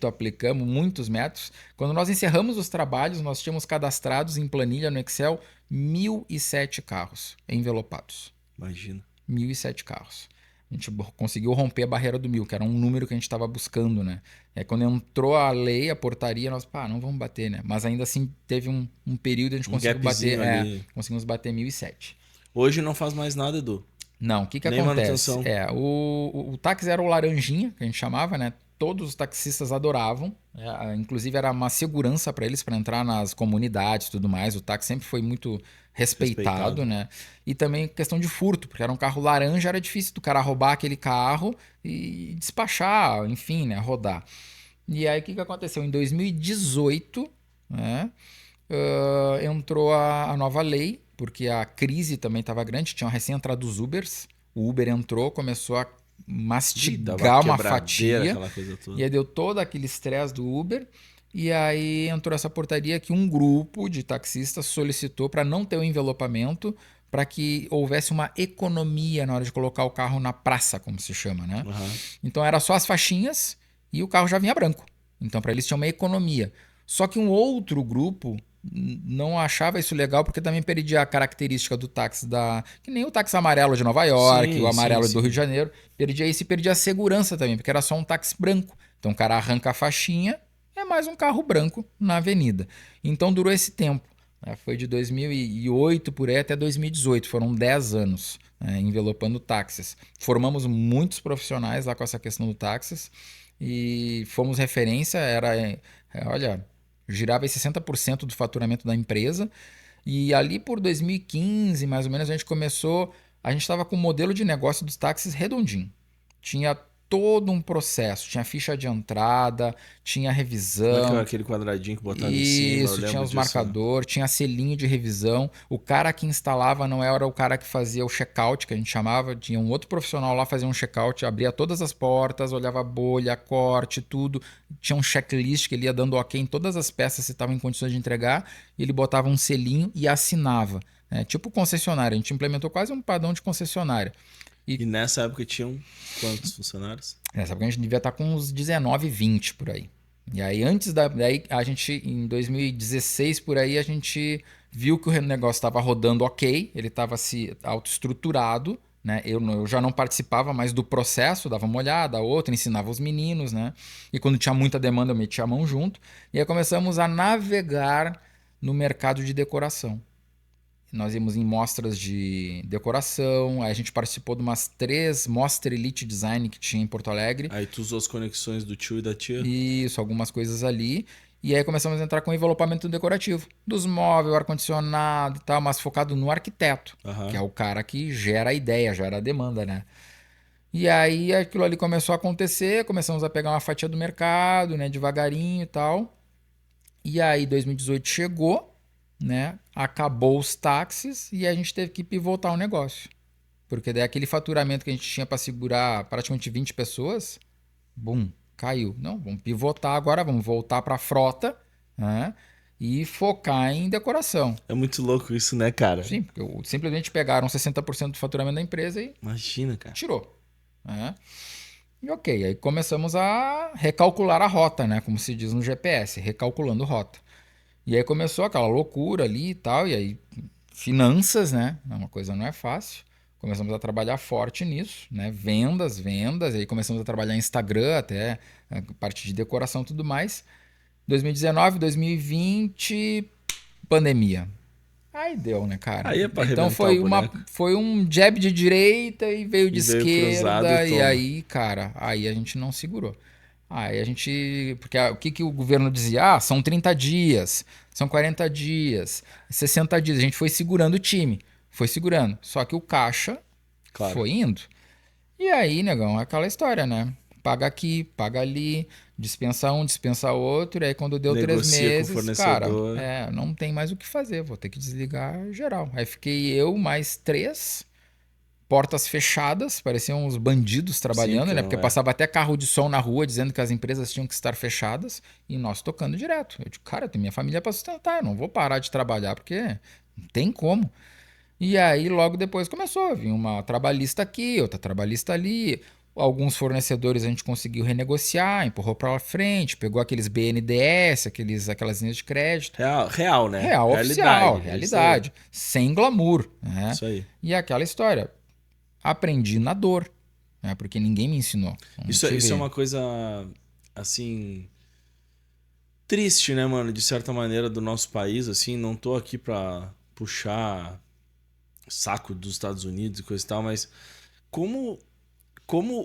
aplicamos muitos metros. Quando nós encerramos os trabalhos, nós tínhamos cadastrados em planilha no Excel 1.007 carros envelopados. Imagina. 1.007 carros. A gente conseguiu romper a barreira do 1.000, que era um número que a gente estava buscando, né? E aí, quando entrou a lei, a portaria, nós, não vamos bater, né? Mas ainda assim, teve um período a gente conseguiu bater. gapzinho ali. Conseguimos bater 1.007. Hoje não faz mais nada, Edu. Não, o que Nem acontece? manutenção. O táxi era o laranjinha, que a gente chamava, né? Todos os taxistas adoravam. Inclusive era uma segurança para eles para entrar nas comunidades e tudo mais. O táxi sempre foi muito respeitado, né? E também questão de furto, porque era um carro laranja, era difícil do cara roubar aquele carro e despachar, enfim, né? Rodar. E aí o que aconteceu? Em 2018, né? Entrou a nova lei, porque a crise também estava grande, tinham recém entrado os Ubers. O Uber entrou, começou a mastigar uma fatia, aquela coisa toda. e aí deu todo aquele estresse do Uber. E aí entrou essa portaria que um grupo de taxistas solicitou para não ter o envelopamento, para que houvesse uma economia na hora de colocar o carro na praça, como se chama, né? Uhum. Então era só as faixinhas e o carro já vinha branco. Então para eles tinha uma economia. Só que um outro grupo não achava isso legal porque também perdia a característica do táxi que nem o táxi amarelo de Nova York, o amarelo do Rio de Janeiro, perdia isso e perdia a segurança também, porque era só um táxi branco. Então o cara arranca a faixinha, é mais um carro branco na avenida. Então durou esse tempo, né? Foi de 2008 por aí até 2018, foram 10 anos, né, envelopando táxis. Formamos muitos profissionais lá com essa questão do táxis e fomos referência, olha, girava em 60% do faturamento da empresa. E ali por 2015, mais ou menos, a gente estava com o modelo de negócio dos táxis redondinho. Tinha todo um processo, tinha ficha de entrada, tinha revisão. Aquele quadradinho que botava em cima. Isso, tinha os marcadores, tinha selinho de revisão. O cara que instalava não era o cara que fazia o check-out, que a gente chamava. Tinha um outro profissional lá, fazia um check-out, abria todas as portas, olhava a bolha, corte, tudo. Tinha um checklist que ele ia dando ok em todas as peças se estavam em condições de entregar. E ele botava um selinho e assinava. né? Tipo concessionária. A gente implementou quase um padrão de concessionária. E nessa época tinham quantos funcionários? Nessa época a gente devia estar com uns 19, 20 por aí. E aí daí a gente, em 2016 por aí, a gente viu que o negócio estava rodando ok, ele estava se autoestruturado, né? Eu já não participava mais do processo, dava uma olhada, outra, ensinava os meninos, né? E quando tinha muita demanda eu metia a mão junto. E aí começamos a navegar no mercado de decoração. Nós íamos em mostras de decoração, aí a gente participou de umas 3 Mostra Elite Design que tinha em Porto Alegre. Aí tu usou as conexões do tio e da tia? Isso, algumas coisas ali. E aí começamos a entrar com envelopamento decorativo. Dos móveis, ar-condicionado e tal, mas focado no arquiteto, que é o cara que gera a ideia, gera a demanda, né? E aí aquilo ali começou a acontecer, começamos a pegar uma fatia do mercado, né, devagarinho e tal. E aí 2018 chegou, né? Acabou os táxis e a gente teve que pivotar o negócio. Porque daí aquele faturamento que a gente tinha para segurar praticamente 20 pessoas, bum, caiu. Não, vamos pivotar agora, vamos voltar para a frota, né? E focar em decoração. É muito louco isso, né, cara? Sim, porque simplesmente pegaram 60% do faturamento da empresa e Imagina, cara. tirou. Né? E ok, aí começamos a recalcular a rota, né? Como se diz no GPS, recalculando rota. E aí começou aquela loucura ali e tal, e aí finanças, né? Uma coisa não é fácil. Começamos a trabalhar forte nisso, né? Vendas, e aí começamos a trabalhar em Instagram, até a parte de decoração e tudo mais. 2019, 2020, pandemia. Aí deu, né, cara? Aí é pra então arrebentar foi um jab de direita e veio de veio esquerda, cruzado, e aí, cara, aí a gente não segurou. Aí a gente. Porque o que o governo dizia? Ah, são 30 dias, são 40 dias, 60 dias. A gente foi segurando o time. Foi segurando. Só que o caixa foi indo. E aí, negão, é aquela história, né? Paga aqui, paga ali, dispensa um, dispensa outro. E aí, quando deu Negocia 3 com o meses, cara, fornecedor. não tem mais o que fazer. Vou ter que desligar geral. Aí fiquei eu mais 3. Portas fechadas, pareciam uns bandidos trabalhando, Sim, né? Porque passava até carro de som na rua dizendo que as empresas tinham que estar fechadas e nós tocando direto. Eu digo, cara, eu tenho minha família para sustentar, eu não vou parar de trabalhar porque não tem como. E aí, logo depois começou a vir uma trabalhista aqui, outra trabalhista ali. Alguns fornecedores a gente conseguiu renegociar, empurrou para frente, pegou aqueles BNDES, aquelas linhas de crédito. Real, né? Real, oficial, Realidade. realidade. Sem glamour. Né? Isso aí. E aquela história. Aprendi na dor, né? Porque ninguém me ensinou. Isso é uma coisa, assim, triste, né, mano? De certa maneira, do nosso país, assim. Não tô aqui pra puxar saco dos Estados Unidos e coisa e tal, mas como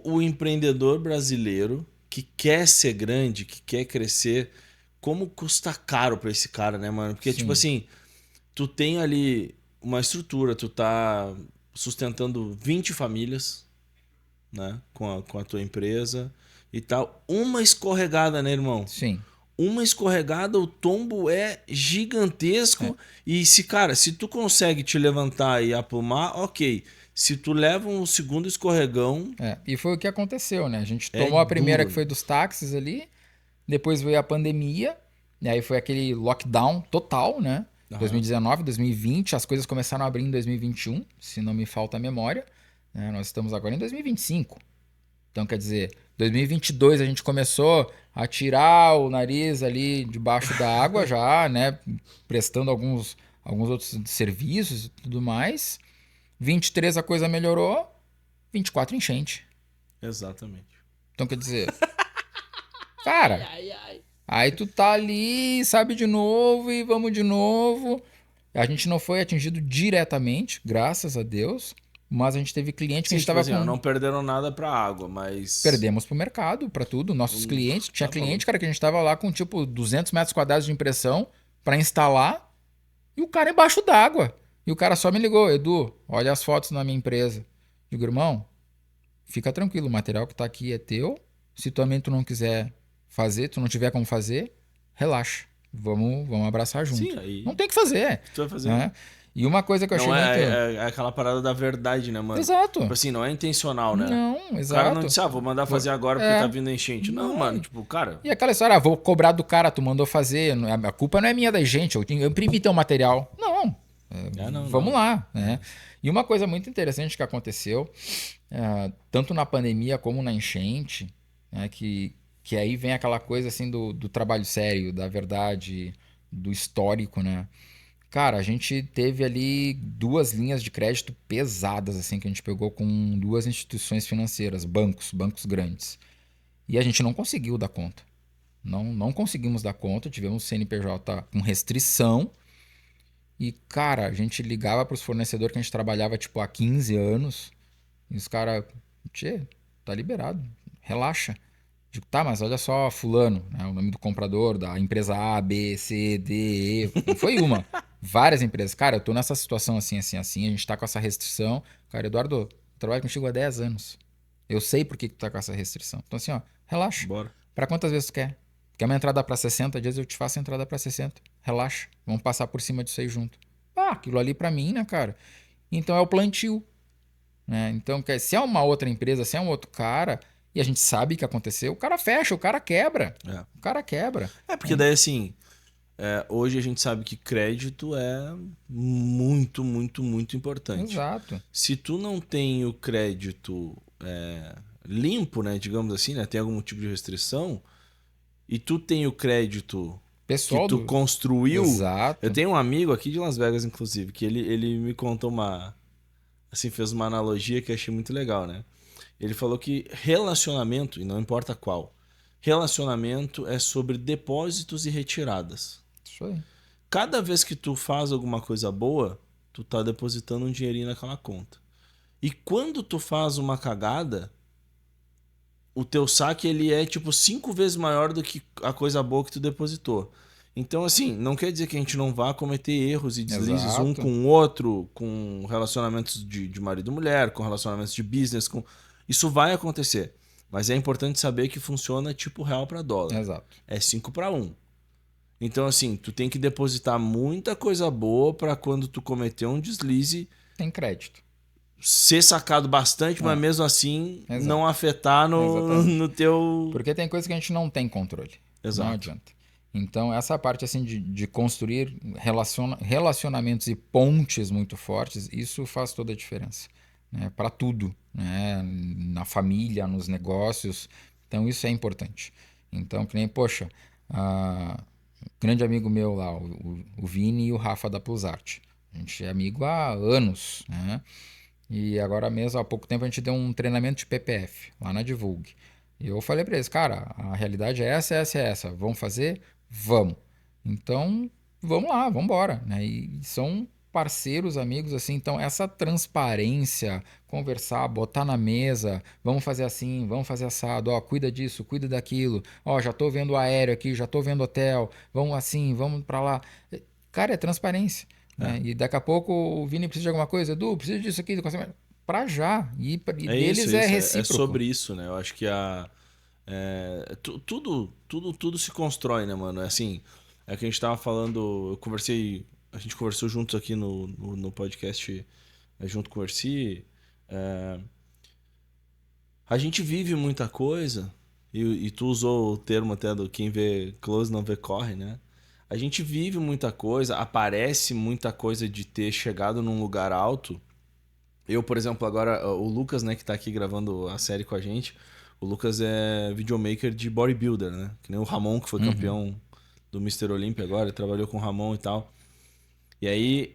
o empreendedor brasileiro que quer ser grande, que quer crescer, como custa caro pra esse cara, né, mano? Porque, tipo assim, tu tem ali uma estrutura, tu tá sustentando 20 famílias, né, com a tua empresa e tal. Uma escorregada, né, irmão? Sim. Uma escorregada, o tombo é gigantesco. E se tu consegue te levantar e aplumar, ok. Se tu leva um segundo escorregão... E foi o que aconteceu, né? A gente tomou a primeira duro. que foi dos táxis ali, depois veio a pandemia, e aí foi aquele lockdown total, né? 2019, 2020, as coisas começaram a abrir em 2021, se não me falta a memória. Né? Nós estamos agora em 2025. Então, quer dizer, 2022 a gente começou a tirar o nariz ali debaixo da água já, né? Prestando alguns outros serviços e tudo mais. 23 a coisa melhorou, 24 enchente. Exatamente. Então, quer dizer... Cara... Aí tu tá ali, sabe, de novo e vamos de novo. A gente não foi atingido diretamente, graças a Deus, mas a gente teve cliente que a gente tava com... Não perderam nada pra água, mas... Perdemos pro mercado, pra tudo, nossos clientes. Tinha cliente, cara, que a gente tava lá com tipo 200 metros quadrados de impressão pra instalar e o cara embaixo d'água. E o cara só me ligou, Edu, olha as fotos na minha empresa. Digo, irmão, fica tranquilo, o material que tá aqui é teu. Se também tu não quiser... fazer, tu não tiver como fazer, relaxa. Vamos abraçar junto. Sim, aí... Não tem o que fazer. Tu vai fazer. Né? E uma coisa que eu achei não muito... é aquela parada da verdade, né, mano? Exato. Tipo assim, não é intencional, né? Não, exato. O cara não disse, vou mandar fazer agora porque tá vindo enchente. Não, mano, tipo, cara... E aquela história, vou cobrar do cara, tu mandou fazer, a culpa não é minha da gente, eu imprimi teu material. Não, Vamos lá, né? E uma coisa muito interessante que aconteceu, tanto na pandemia como na enchente, né, que aí vem aquela coisa assim do trabalho sério, da verdade, do histórico, né? Cara, a gente teve ali 2 linhas de crédito pesadas, assim, que a gente pegou com 2 instituições financeiras, bancos grandes. E a gente não conseguiu dar conta. Não conseguimos dar conta, tivemos CNPJ com restrição. E, cara, a gente ligava para os fornecedores que a gente trabalhava, tipo, há 15 anos. E os caras, tchê, tá liberado, relaxa. Digo, tá, mas olha só, fulano, né, o nome do comprador, da empresa A, B, C, D, E. Não foi uma, várias empresas. Cara, eu tô nessa situação assim, assim, assim, a gente tá com essa restrição. Cara, Eduardo, eu trabalho contigo há 10 anos. Eu sei por que tu tá com essa restrição. Então, assim, ó, relaxa. Bora. Para quantas vezes tu quer? Quer uma entrada para 60 dias, eu te faço a entrada para 60. Relaxa. Vamos passar por cima disso aí junto. Aquilo ali para mim, né, cara? Então é o plantio. Né? Então, se é uma outra empresa, se é um outro cara, e a gente sabe que aconteceu, o cara fecha, o cara quebra. O cara quebra. Porque daí, assim, hoje a gente sabe que crédito é muito, muito, muito importante. Exato. Se tu não tem o crédito limpo, né, digamos assim, né, tem algum tipo de restrição, e tu tem o crédito Pessoal que tu construiu. Exato. Eu tenho um amigo aqui de Las Vegas, inclusive, que ele me contou fez uma analogia que eu achei muito legal, né? Ele falou que relacionamento, e não importa qual, relacionamento é sobre depósitos e retiradas. Isso aí. Cada vez que tu faz alguma coisa boa, tu tá depositando um dinheirinho naquela conta. E quando tu faz uma cagada, o teu saque ele é tipo 5 vezes maior do que a coisa boa que tu depositou. Então, assim, não quer dizer que a gente não vá cometer erros e deslizes Exato. um com o outro, com relacionamentos de marido e mulher, com relacionamentos de business, isso vai acontecer. Mas é importante saber que funciona tipo real para dólar. Exato. É 5 para 1. Então, assim, tu tem que depositar muita coisa boa para quando tu cometer um deslize, Tem crédito. ser sacado bastante, mas mesmo assim Exato. não afetar no teu... Porque tem coisa que a gente não tem controle. Exato. Não adianta. Então, essa parte assim de construir relacionamentos e pontes muito fortes, isso faz toda a diferença. Né? Para tudo. Né? Na família, nos negócios. Então, isso é importante. Então, que nem, poxa, grande amigo meu lá, o Vini e o Rafa da Plusart. A gente é amigo há anos, né? E agora mesmo, há pouco tempo, a gente deu um treinamento de PPF lá na Divulgue. E eu falei para eles, cara, a realidade é essa, essa, essa. Vamos fazer? Vamos. Então, vamos lá, vamos embora. Né? E são parceiros, amigos, assim. Então, essa transparência, conversar, botar na mesa, vamos fazer assim, vamos fazer assado, ó, cuida disso, cuida daquilo. Ó, já tô vendo aéreo aqui, já tô vendo hotel, vamos assim, vamos para lá. Cara, é transparência. Né? E daqui a pouco o Vini precisa de alguma coisa, Edu, precisa disso aqui, para já. E deles é recíproco. É sobre isso, né? Eu acho que tudo se constrói, né, mano? Assim, é o que a gente tava falando, a gente conversou juntos aqui no podcast, junto com o Erci. A gente vive muita coisa, e tu usou o termo até do quem vê close não vê corre, né? A gente vive muita coisa, aparece muita coisa de ter chegado num lugar alto. Eu, por exemplo, agora, o Lucas, né, que tá aqui gravando a série com a gente, o Lucas é videomaker de bodybuilder, né? Que nem o Ramon, que foi campeão do Mr. Olympia agora, ele trabalhou com o Ramon e tal. E aí,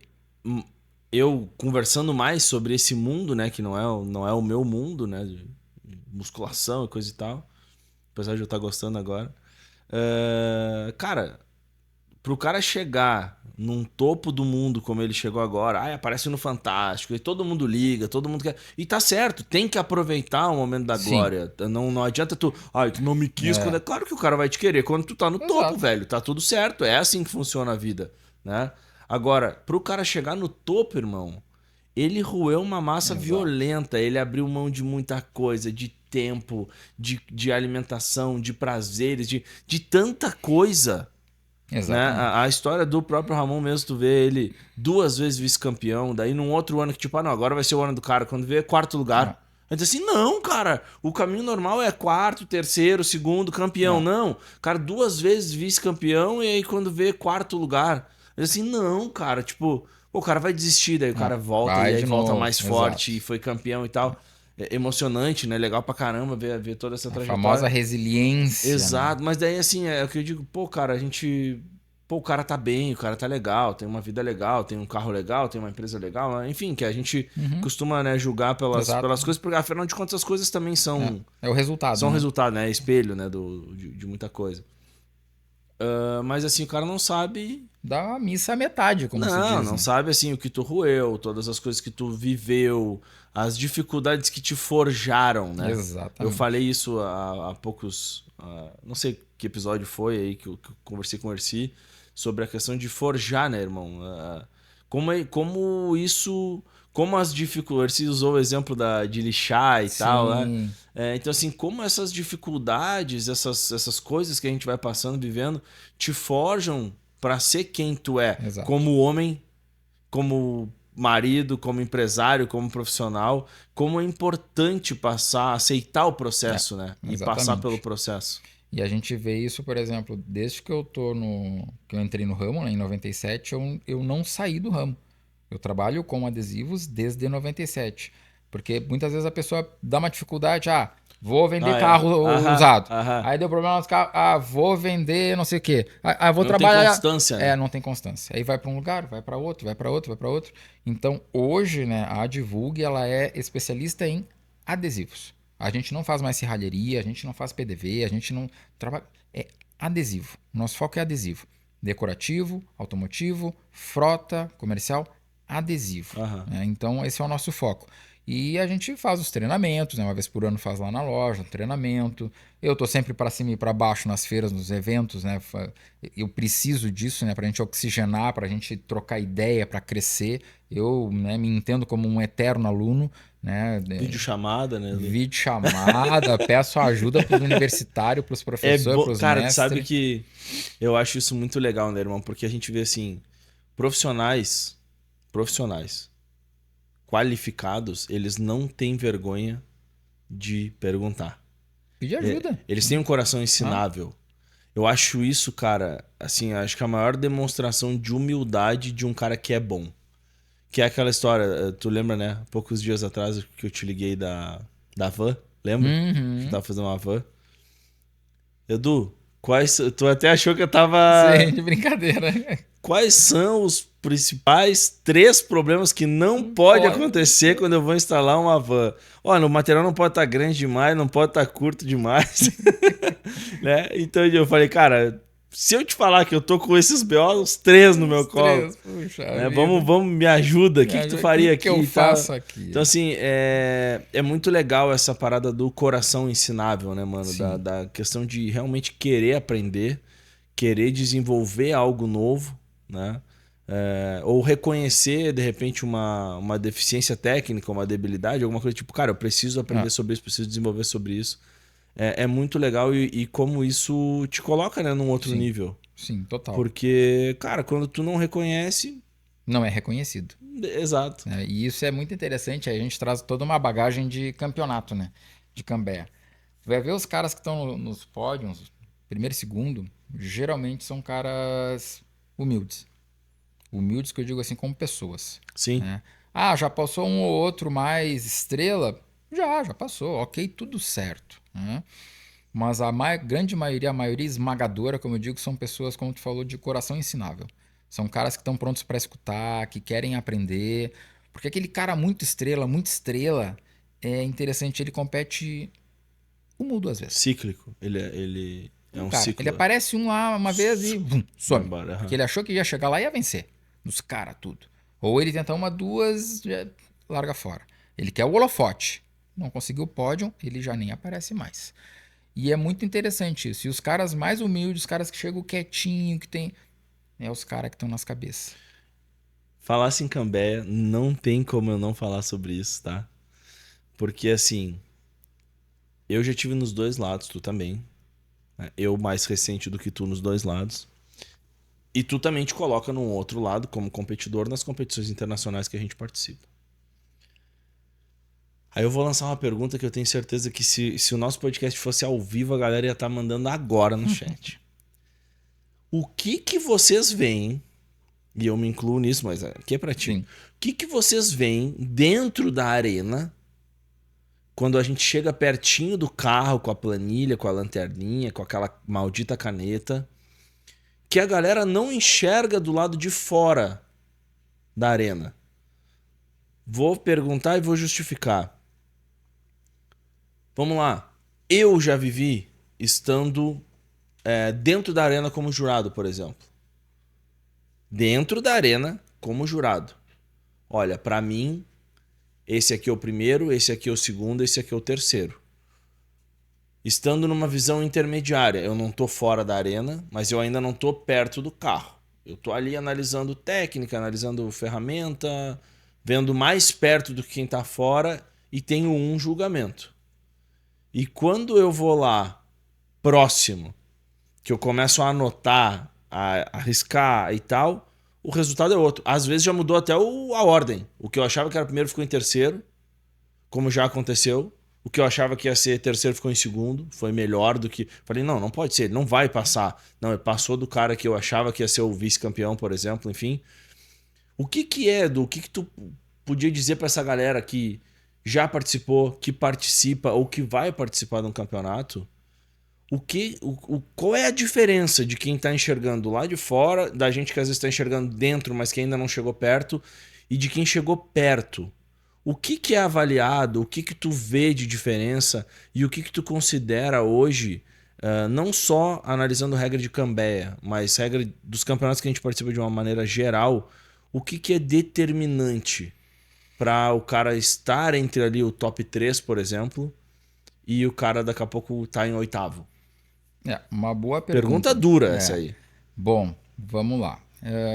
eu conversando mais sobre esse mundo, né, que não é o meu mundo, né, de musculação e coisa e tal, apesar de eu estar gostando agora. Cara, pro cara chegar num topo do mundo como ele chegou agora, aparece no Fantástico, e todo mundo liga, todo mundo quer... E tá certo, tem que aproveitar o momento da glória. Não adianta tu não me quis quando... Claro que o cara vai te querer quando tu tá no topo, velho. Tá tudo certo, é assim que funciona a vida, né? Agora, pro cara chegar no topo, irmão, ele roeu uma massa violenta, ele abriu mão de muita coisa, de tempo, de alimentação, de prazeres, de tanta coisa... Né? A história do próprio Ramon mesmo, tu vê ele 2 vezes vice-campeão, daí num outro ano que tipo, agora vai ser o ano do cara, quando vê 4º lugar. Aí diz assim, não, cara, o caminho normal é 4º, 3º, 2º, campeão. Não, cara, 2 vezes vice-campeão e aí quando vê 4º lugar. Aí diz assim, não, cara, tipo, o cara vai desistir, daí o cara volta vai e aí de volta novo, mais exato. forte e foi campeão e tal. É emocionante, né? Legal pra caramba ver toda essa A trajetória. famosa resiliência. Exato, Né? mas daí assim, é o que eu digo, pô, cara, a gente. Pô, o cara tá bem, o cara tá legal, tem uma vida legal, tem um carro legal, tem uma empresa legal, enfim, que a gente costuma, né, julgar Exato. pelas coisas, porque afinal de contas as coisas também são, É o resultado. são né? resultado, né? Espelho, né, de muita coisa. Mas assim, o cara não sabe. Dá a missa à metade, como se diz. Não né? sabe assim o que tu roeu, todas as coisas que tu viveu, as dificuldades que te forjaram, né? Exatamente. Eu falei isso há poucos. Não sei que episódio foi aí que eu conversei com o Erci sobre a questão de forjar, né, irmão? Como isso. Como as dificuldades. Erci usou o exemplo de lixar e tal, né? Então, assim, como essas dificuldades, essas coisas que a gente vai passando, vivendo, te forjam para ser quem tu é, Exato. como homem, como marido, como empresário, como profissional, como é importante aceitar o processo, né? E exatamente. passar pelo processo. E a gente vê isso, por exemplo, desde que eu que eu entrei no ramo, né, em 97, eu não saí do ramo. Eu trabalho com adesivos desde 97. Porque muitas vezes a pessoa dá uma dificuldade, vou vender carro usado. Aí deu problema nos carros, vou vender não sei o quê. Vou trabalhar. Não tem constância, né? Não tem constância. Aí vai para um lugar, vai para outro, vai para outro, vai para outro. Então, hoje, né, a Advulg, ela é especialista em adesivos. A gente não faz mais serralheria, a gente não faz PDV, a gente não trabalha. É adesivo. Nosso foco é adesivo. Decorativo, automotivo, frota, comercial, adesivo. Né? Então, esse é o nosso foco. E a gente faz os treinamentos, né? Uma vez por ano faz lá na loja, um treinamento. Eu tô sempre para cima e para baixo nas feiras, nos eventos, né? Eu preciso disso, né? Para a gente oxigenar, para a gente trocar ideia, para crescer. Eu, né, me entendo como um eterno aluno, né? Vídeo chamada, né? Vídeo chamada, peço ajuda para os universitários, para os professores, para os cara, mestres. tu sabe que eu acho isso muito legal, né, irmão? Porque a gente vê assim, profissionais qualificados, eles não têm vergonha de perguntar. Pedir ajuda. Eles têm um coração ensinável. Eu acho isso, cara, assim, acho que a maior demonstração de humildade de um cara que é bom. Que é aquela história, tu lembra, né? Poucos dias atrás que eu te liguei da van, lembra? Que eu tava fazendo uma van. Edu, tu até achou que eu tava... Sim, de brincadeira. Quais são os principais 3 problemas que não pode acontecer quando eu vou instalar uma van? Olha, o material não pode estar grande demais, não pode estar curto demais. Né? Então eu falei, cara, se eu te falar que eu tô com esses BO, os 3 no meu colo, puxa, né? Vamos, me ajuda. O que tu faria aqui? O que eu faço aqui? Então, assim, é muito legal essa parada do coração ensinável, né, mano? Da questão de realmente querer aprender, querer desenvolver algo novo, né? Ou reconhecer, de repente, uma deficiência técnica, uma debilidade, alguma coisa tipo, cara, eu preciso aprender sobre isso, preciso desenvolver sobre isso. É muito legal e como isso te coloca, né, num outro nível. Sim, total. Porque, cara, quando tu não reconhece... Não é reconhecido. Exato. E isso é muito interessante, a gente traz toda uma bagagem de campeonato, né? De Cambé. Vai ver os caras que estão nos pódios, primeiro e segundo, geralmente são caras humildes. Humildes que eu digo assim, como pessoas. Sim. Né? Já passou um ou outro mais estrela? Já passou. Ok, tudo certo. Né? Mas a grande maioria, a maioria esmagadora, como eu digo, são pessoas, como tu falou, de coração ensinável. São caras que estão prontos para escutar, que querem aprender. Porque aquele cara muito estrela, é interessante, ele compete uma ou 2 vezes. Cíclico. Ele é um cara, ciclo. Ele aparece lá uma vez e some. Embora, Porque ele achou que ia chegar lá e ia vencer. Nos caras, tudo. Ou ele tenta 1, 2, já larga fora. Ele quer o holofote. Não conseguiu o pódio, ele já nem aparece mais. E é muito interessante isso. E os caras mais humildes, os caras que chegam quietinho, que tem... os caras que estão nas cabeças. Falar-se em Cambé, não tem como eu não falar sobre isso, tá? Porque, assim, eu já tive nos 2 lados, tu também. Né? Eu mais recente do que tu nos 2 lados. E tu também te coloca num outro lado como competidor nas competições internacionais que a gente participa. Aí eu vou lançar uma pergunta que eu tenho certeza que se o nosso podcast fosse ao vivo, a galera ia estar mandando agora no chat. O que vocês veem e eu me incluo nisso, mas aqui é pra ti. Sim. O que vocês veem dentro da arena quando a gente chega pertinho do carro com a planilha, com a lanterninha, com aquela maldita caneta, que a galera não enxerga do lado de fora da arena? Vou perguntar e vou justificar. Vamos lá. Eu já vivi estando dentro da arena como jurado, por exemplo. Dentro da arena como jurado. Olha, pra mim, esse aqui é o primeiro, esse aqui é o segundo, esse aqui é o terceiro. Estando numa visão intermediária, eu não tô fora da arena, mas eu ainda não tô perto do carro. Eu tô ali analisando técnica, analisando ferramenta, vendo mais perto do que quem tá fora e tenho um julgamento. E quando eu vou lá, próximo, que eu começo a anotar, a arriscar e tal, o resultado é outro. Às vezes já mudou até a ordem. O que eu achava que era primeiro ficou em terceiro, como já aconteceu. O que eu achava que ia ser terceiro ficou em segundo. Foi melhor do que... Falei, não pode ser, ele não vai passar. Não, ele passou do cara que eu achava que ia ser o vice-campeão, por exemplo, enfim. O que é, Edu? O que tu podia dizer pra essa galera que já participou, que participa ou que vai participar de um campeonato? Qual é a diferença de quem está enxergando lá de fora, da gente que às vezes está enxergando dentro, mas que ainda não chegou perto, e de quem chegou perto? O que é avaliado? O que tu vê de diferença? E o que tu considera hoje, não só analisando regra de Cambeia, mas regra dos campeonatos que a gente participa de uma maneira geral, o que é determinante para o cara estar entre ali o top 3, por exemplo, e o cara daqui a pouco tá em oitavo? Uma boa pergunta. Pergunta dura essa aí. Bom, vamos lá.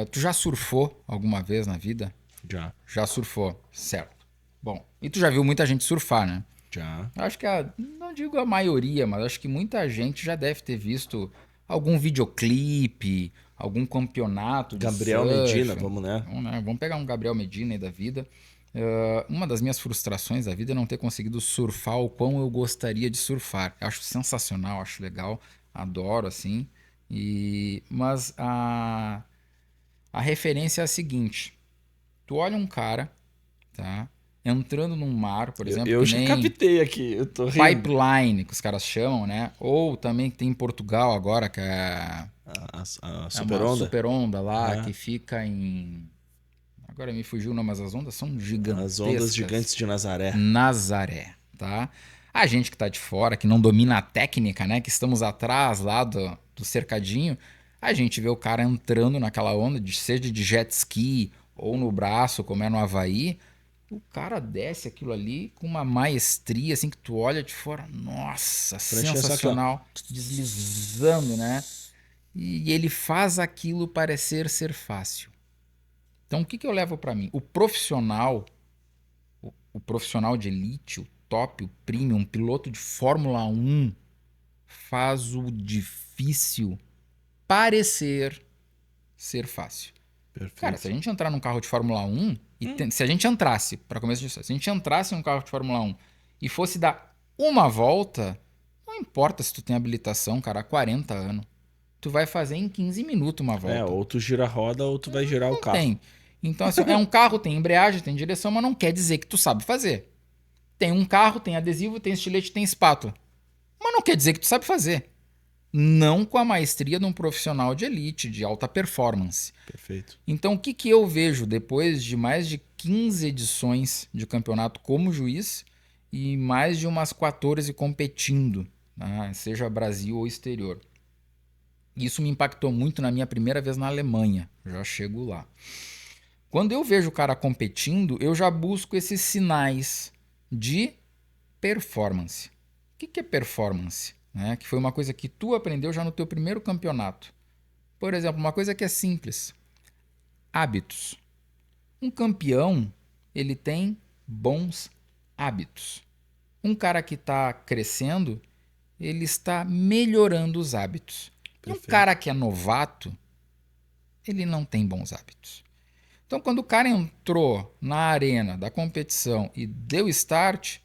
Tu já surfou alguma vez na vida? Já. Já surfou, certo. Bom, e tu já viu muita gente surfar, né? Já. Eu acho que não digo a maioria, mas acho que muita gente já deve ter visto algum videoclipe, algum campeonato de Gabriel surf. Medina, vamos, né? Vamos pegar um Gabriel Medina aí da vida. Uma das minhas frustrações da vida é não ter conseguido surfar o quão eu gostaria de surfar. Eu acho sensacional, acho legal, adoro assim. Mas a referência é a seguinte: tu olha um cara, tá, entrando num mar, por exemplo, Eu que já nem captei aqui, eu tô rindo. pipeline, que os caras chamam, né? Ou também tem em Portugal agora, que é A Super Super Onda. Super Onda lá, É. que fica em... Agora me fugiu o nome, mas as ondas são gigantescas. As ondas gigantes de Nazaré. Nazaré, tá? A gente que tá de fora, que não domina a técnica, né? Que estamos atrás lá do cercadinho, a gente vê o cara entrando naquela onda, seja de jet ski ou no braço, como é no Havaí. O cara desce aquilo ali com uma maestria, assim, que tu olha de fora, nossa, sensacional, deslizando, né? E ele faz aquilo parecer ser fácil. Então, o que eu levo para mim? O profissional de elite, o top, o premium, um piloto de Fórmula 1 faz o difícil parecer ser fácil. Perfeito. Cara, se a gente entrar num carro de Fórmula 1, se a gente entrasse, para começo disso, se a gente entrasse num carro de Fórmula 1 e fosse dar uma volta, não importa se tu tem habilitação, cara, há 40 anos, tu vai fazer em 15 minutos uma volta. Ou tu gira a roda ou tu vai girar o carro. Tem. Então, assim, é um carro, tem embreagem, tem direção, mas não quer dizer que tu sabe fazer. Tem um carro, tem adesivo, tem estilete, tem espátula. Mas não quer dizer que tu sabe fazer. Não com a maestria de um profissional de elite, de alta performance. Perfeito. Então, o que eu vejo depois de mais de 15 edições de campeonato como juiz e mais de umas 14 competindo, né, seja Brasil ou exterior? Isso me impactou muito na minha primeira vez na Alemanha. Já chego lá. Quando eu vejo o cara competindo, eu já busco esses sinais de performance. O que é performance? Que foi uma coisa que tu aprendeu já no teu primeiro campeonato. Por exemplo, uma coisa que é simples. Hábitos. Um campeão, ele tem bons hábitos. Um cara que está crescendo, ele está melhorando os hábitos. Perfeito. Um cara que é novato, ele não tem bons hábitos. Então, quando o cara entrou na arena da competição e deu start,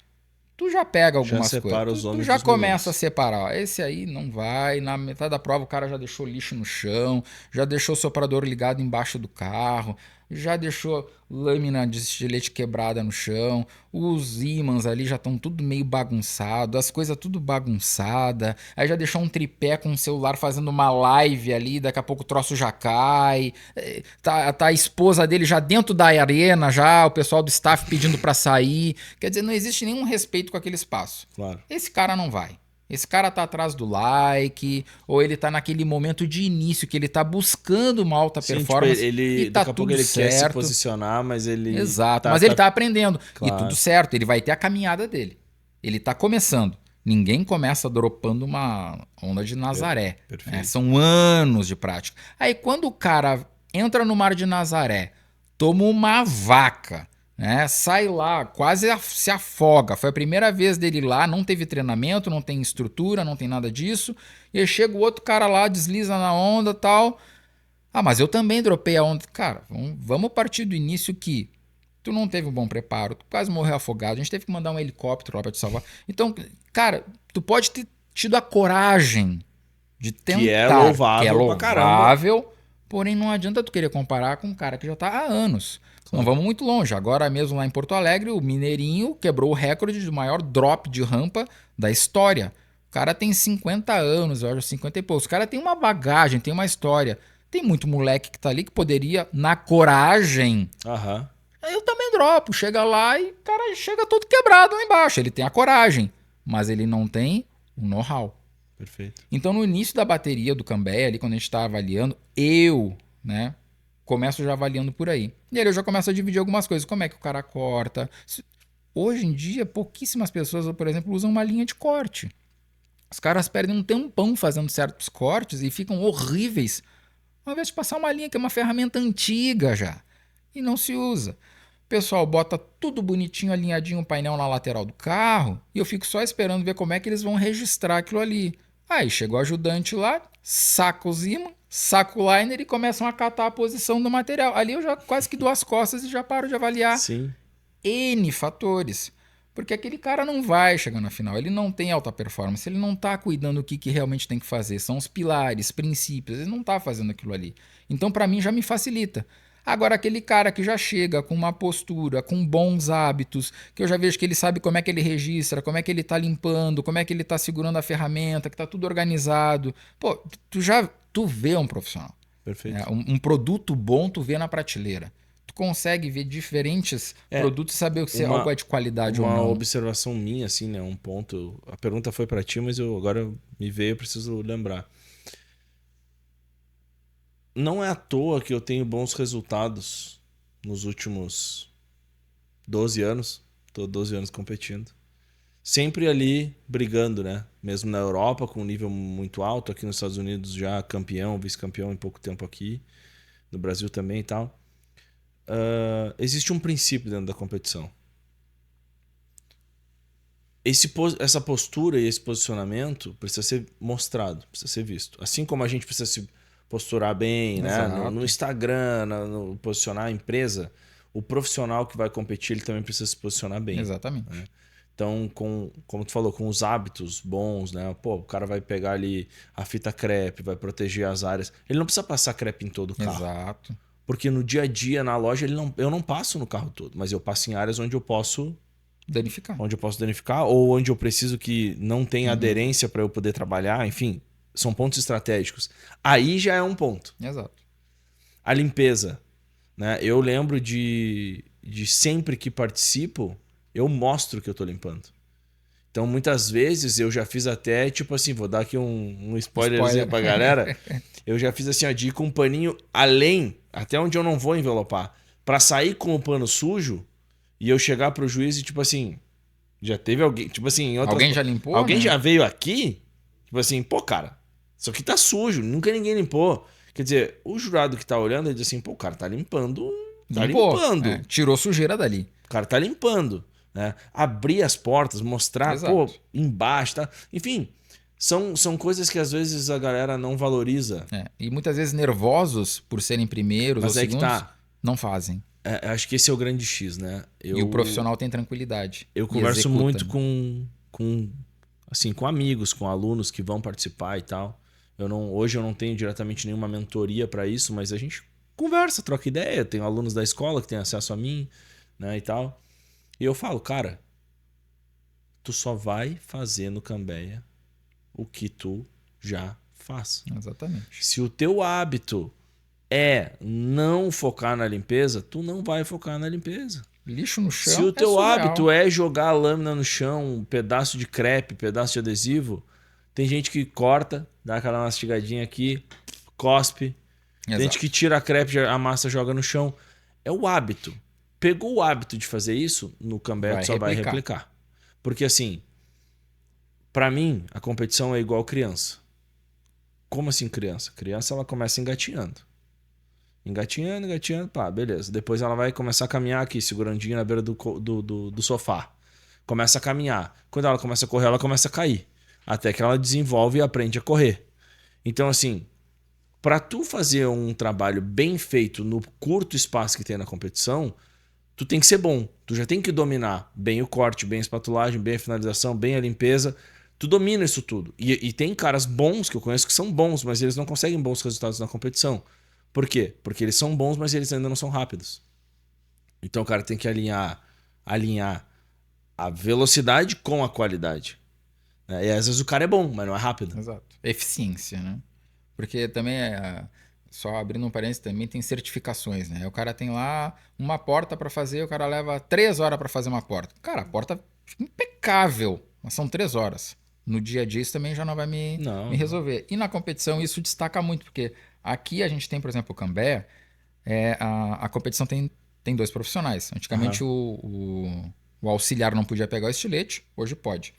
tu já pega algumas separa coisas. os Tu homens já dos começa a meninos. separar. Ó, esse aí não vai. Na metade da prova o cara já deixou lixo no chão, já deixou o soprador ligado embaixo do carro, já deixou lâmina de estilete quebrada no chão, os ímãs ali já estão tudo meio bagunçado, as coisas tudo bagunçada. Aí já deixou um tripé com o celular fazendo uma live ali, daqui a pouco o troço já cai. Tá a esposa dele já dentro da arena, já o pessoal do staff pedindo pra sair. Quer dizer, não existe nenhum respeito com aquele espaço. Claro. Esse cara não vai. Esse cara tá atrás do like, ou ele tá naquele momento de início que ele tá buscando uma alta Sim, tipo, performance ele e tá daqui a pouco tudo ele quer se certo. posicionar, mas ele Exato, mas ele tá aprendendo. E Claro. tudo certo, ele vai ter a caminhada dele. Ele tá começando. Ninguém começa dropando uma onda de Nazaré. Perfeito. Né? São anos de prática. Aí quando o cara entra no mar de Nazaré, toma uma vaca, né? Sai lá, quase se afoga. Foi a primeira vez dele lá, não teve treinamento, não tem estrutura, não tem nada disso. E aí chega o outro cara lá, desliza na onda e tal. Ah, mas eu também dropei a onda. Cara, vamos partir do início que tu não teve um bom preparo, tu quase morreu afogado, a gente teve que mandar um helicóptero lá pra te salvar. Então, cara, tu pode ter tido a coragem de tentar. Que é louvável pra louvável, porém não adianta tu querer comparar com um cara que já tá há anos. Não vamos muito longe. Agora mesmo lá em Porto Alegre, o Mineirinho quebrou o recorde do maior drop de rampa da história. O cara tem 50 anos, eu acho 50 e poucos. O cara tem uma bagagem, tem uma história. Tem muito moleque que tá ali que poderia, na coragem... Aham. Eu também dropo. Chega lá e o cara chega todo quebrado lá embaixo. Ele tem a coragem, mas ele não tem o know-how. Perfeito. Então, no início da bateria do Cambé, ali, quando a gente tá avaliando, eu, né, começo já avaliando por aí. E aí eu já começo a dividir algumas coisas. Como é que o cara corta? Hoje em dia, pouquíssimas pessoas, por exemplo, usam uma linha de corte. Os caras perdem um tempão fazendo certos cortes e ficam horríveis. Ao invés de passar uma linha que é uma ferramenta antiga já. E não se usa. O pessoal bota tudo bonitinho, alinhadinho o painel na lateral do carro e eu fico só esperando ver como é que eles vão registrar aquilo ali. Aí chega o ajudante lá, saca os ímãs, saca o liner e começam a catar a posição do material. Ali eu já quase que dou as costas e já paro de avaliar Sim. N fatores. Porque aquele cara não vai chegar na final, ele não tem alta performance, ele não está cuidando do que realmente tem que fazer. São os pilares, princípios, ele não está fazendo aquilo ali. Então, para mim, já me facilita. Agora, aquele cara que já chega com uma postura, com bons hábitos, que eu já vejo que ele sabe como é que ele registra, como é que ele tá limpando, como é que ele tá segurando a ferramenta, que tá tudo organizado. Pô, tu vê um profissional. Perfeito. Um produto bom tu vê na prateleira. Tu consegue ver diferentes produtos e saber se algo é de qualidade ou não. Uma observação minha, assim, né? Um ponto. A pergunta foi para ti, mas agora me veio, eu preciso lembrar. Não é à toa que eu tenho bons resultados nos últimos 12 anos. Tô 12 anos competindo. Sempre ali brigando, né? Mesmo na Europa, com um nível muito alto. Aqui nos Estados Unidos já campeão, vice-campeão em pouco tempo aqui. No Brasil também e tal. Existe um princípio dentro da competição. Essa postura e esse posicionamento precisa ser mostrado, precisa ser visto. Assim como a gente precisa se posturar bem, né? No Instagram, no posicionar a empresa, o profissional que vai competir ele também precisa se posicionar bem. Exatamente. Né? Então, como tu falou, com os hábitos bons, né? Pô, o cara vai pegar ali a fita crepe, vai proteger as áreas. Ele não precisa passar crepe em todo o carro. Exato. Porque no dia a dia, na loja, eu não passo no carro todo, mas eu passo em áreas onde eu posso danificar, ou onde eu preciso que não tenha aderência para eu poder trabalhar, enfim, são pontos estratégicos. Aí já é um ponto. Exato. A limpeza, né? Eu lembro de sempre que participo, eu mostro que eu tô limpando. Então, muitas vezes, eu já fiz até, tipo assim, vou dar aqui um spoilerzinho pra galera. Eu já fiz assim, ó, de ir com um paninho além, até onde eu não vou envelopar, pra sair com o pano sujo e eu chegar pro juiz e, tipo assim, já teve alguém, tipo assim... Alguém já limpou, alguém né? já veio aqui? Tipo assim, pô, cara, isso aqui tá sujo, nunca ninguém limpou. Quer dizer, o jurado que tá olhando, ele diz assim, pô, o cara tá limpando, limpando. Tirou sujeira dali. O cara tá limpando. Né? Abrir as portas, mostrar, pô, embaixo, tá? Enfim, são coisas que às vezes a galera não valoriza. E muitas vezes nervosos por serem primeiros ou segundos, não fazem. acho que esse é o grande X, né? E o profissional tem tranquilidade. Eu e converso executa, muito né? com amigos, com alunos que vão participar e tal. Hoje eu não tenho diretamente nenhuma mentoria para isso, mas a gente conversa, troca ideia. Tenho alunos da escola que têm acesso a mim, né, e tal. E eu falo, cara, tu só vai fazer no Cambeia o que tu já faz. Exatamente. Se o teu hábito é não focar na limpeza, tu não vai focar na limpeza. Lixo no chão. Se o teu surreal. hábito é jogar a lâmina no chão, um pedaço de crepe, pedaço de adesivo, tem gente que corta, dá aquela mastigadinha aqui, cospe. Tem Exato. gente que tira a crepe, a massa joga no chão. É o hábito. Pegou o hábito de fazer isso, no Cambeia tu só vai replicar. Porque assim, pra mim, a competição é igual criança. Como assim criança? Criança, ela começa engatinhando. Engatinhando, pá, beleza. Depois ela vai começar a caminhar aqui, segurandinha na beira do sofá. Começa a caminhar. Quando ela começa a correr, ela começa a cair. Até que ela desenvolve e aprende a correr. Então, assim, para tu fazer um trabalho bem feito no curto espaço que tem na competição, tu tem que ser bom. Tu já tem que dominar bem o corte, bem a espatulagem, bem a finalização, bem a limpeza. Tu domina isso tudo. E tem caras bons que eu conheço que são bons, mas eles não conseguem bons resultados na competição. Por quê? Porque eles são bons, mas eles ainda não são rápidos. Então o cara tem que alinhar a velocidade com a qualidade. E às vezes o cara é bom, mas não é rápido. Exato. Eficiência, né? Porque também, só abrindo um parênteses, também tem certificações, né? O cara tem lá uma porta para fazer, o cara leva 3 horas para fazer uma porta. Cara, a porta impecável, mas são 3 horas. No dia a dia isso também já não vai me resolver. E na competição isso destaca muito, porque aqui a gente tem, por exemplo, o Cambeia, a competição tem 2 profissionais. Antigamente o auxiliar não podia pegar o estilete, hoje pode.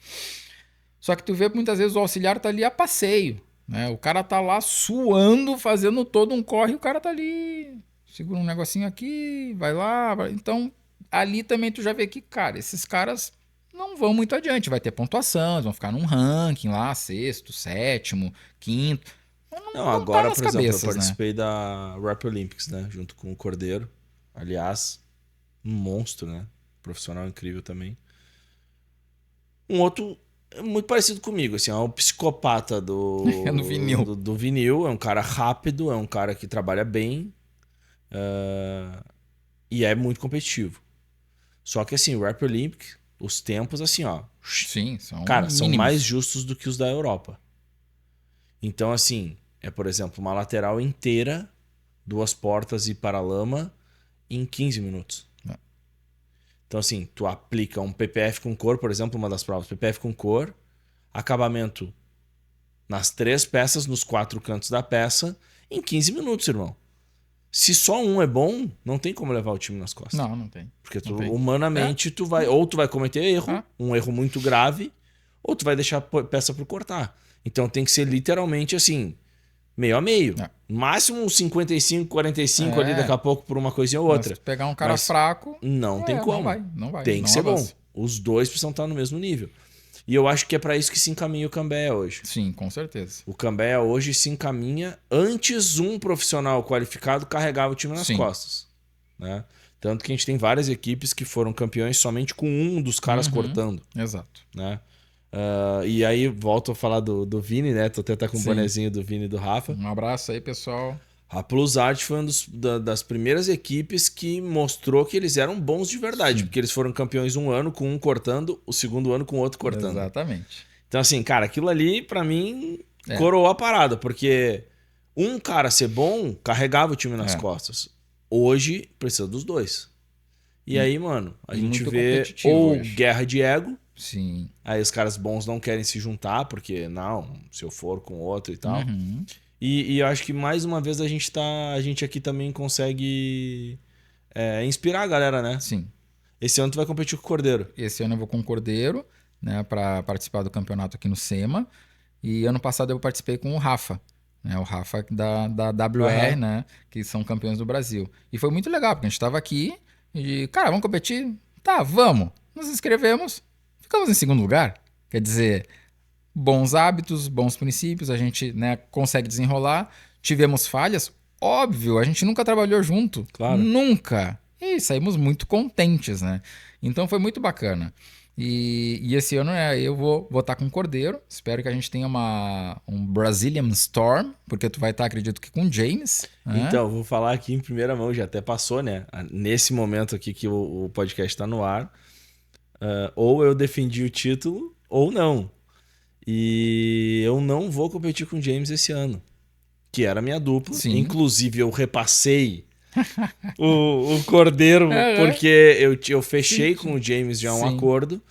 Só que tu vê muitas vezes o auxiliar tá ali a passeio, né? O cara tá lá suando, fazendo todo um corre, o cara tá ali, segura um negocinho aqui, vai lá. Então, ali também tu já vê que, cara, esses caras não vão muito adiante. Vai ter pontuação, eles vão ficar num ranking lá, 6º, 7º, 5º. Não, agora, tá por exemplo, cabeças, eu participei da Rap Olympics, né? Junto com o Cordeiro. Aliás, um monstro, né? Profissional incrível também. Um outro muito parecido comigo, assim, é um psicopata do vinil. Do vinil. É um cara rápido, é um cara que trabalha bem e é muito competitivo. Só que assim, o Rap Olympic, os tempos assim, ó, sim, são cara, mínimos. são mais justos do que os da Europa. Então assim, por exemplo, uma lateral inteira, 2 portas e paralama em 15 minutos. Então, assim, tu aplica um PPF com cor, por exemplo, uma das provas, PPF com cor, acabamento nas 3 peças, nos 4 cantos da peça, em 15 minutos, irmão. Se só um é bom, não tem como levar o time nas costas. Não tem. Porque humanamente, tu vai cometer erro, um erro muito grave, ou tu vai deixar a peça por cortar. Então tem que ser literalmente assim, meio a meio. Máximo 55, 45 ali daqui a pouco por uma coisinha ou outra. Mas se pegar um cara fraco, não tem como. Não vai. Tem não que ser avança. bom. Os dois precisam estar no mesmo nível. E eu acho que é para isso que se encaminha o Cambeia hoje. Sim, com certeza. O Cambeia hoje se encaminha. Antes, um profissional qualificado carregava o time nas costas. Né? Tanto que a gente tem várias equipes que foram campeões somente com um dos caras cortando. Exato. Né? E aí, volto a falar do Vini, né? Tô até com o bonezinho do Vini e do Rafa. Um abraço aí, pessoal. A Plus Art foi uma das primeiras equipes que mostrou que eles eram bons de verdade. Sim. Porque eles foram campeões um ano com um cortando, o segundo ano com o outro cortando. Exatamente. Então, assim, cara, aquilo ali, pra mim, coroou a parada. Porque um cara ser bom carregava o time nas costas. Hoje, precisa dos dois. E aí, mano, a gente vê ou hoje. guerra de ego. Sim. Aí os caras bons não querem se juntar, porque, não, se eu for com outro e tal. E eu acho que mais uma vez a gente aqui também consegue inspirar a galera, né? Sim. Esse ano tu vai competir com o Cordeiro. Esse ano eu vou com o Cordeiro, né, para participar do campeonato aqui no SEMA. E ano passado eu participei com o Rafa, né? O Rafa da WR, né? Que são campeões do Brasil. E foi muito legal, porque a gente estava aqui e, cara, vamos competir? Tá, vamos. Nos inscrevemos, ficamos em segundo lugar. Quer dizer, bons hábitos, bons princípios, a gente, né, consegue desenrolar. Tivemos falhas, óbvio, a gente nunca trabalhou junto. Claro. Nunca. e saímos muito contentes, né? Então foi muito bacana. E esse ano eu vou estar com o Cordeiro. Espero que a gente tenha um Brazilian Storm, porque tu vai estar, acredito que com o James. Né? Então, vou falar aqui em primeira mão, já até passou, né? Nesse momento aqui que o podcast está no ar, ou eu defendi o título ou não. E eu não vou competir com o James esse ano, que era a minha dupla. Sim. Inclusive, eu repassei o Cordeiro, porque eu fechei com o James já um Sim. acordo.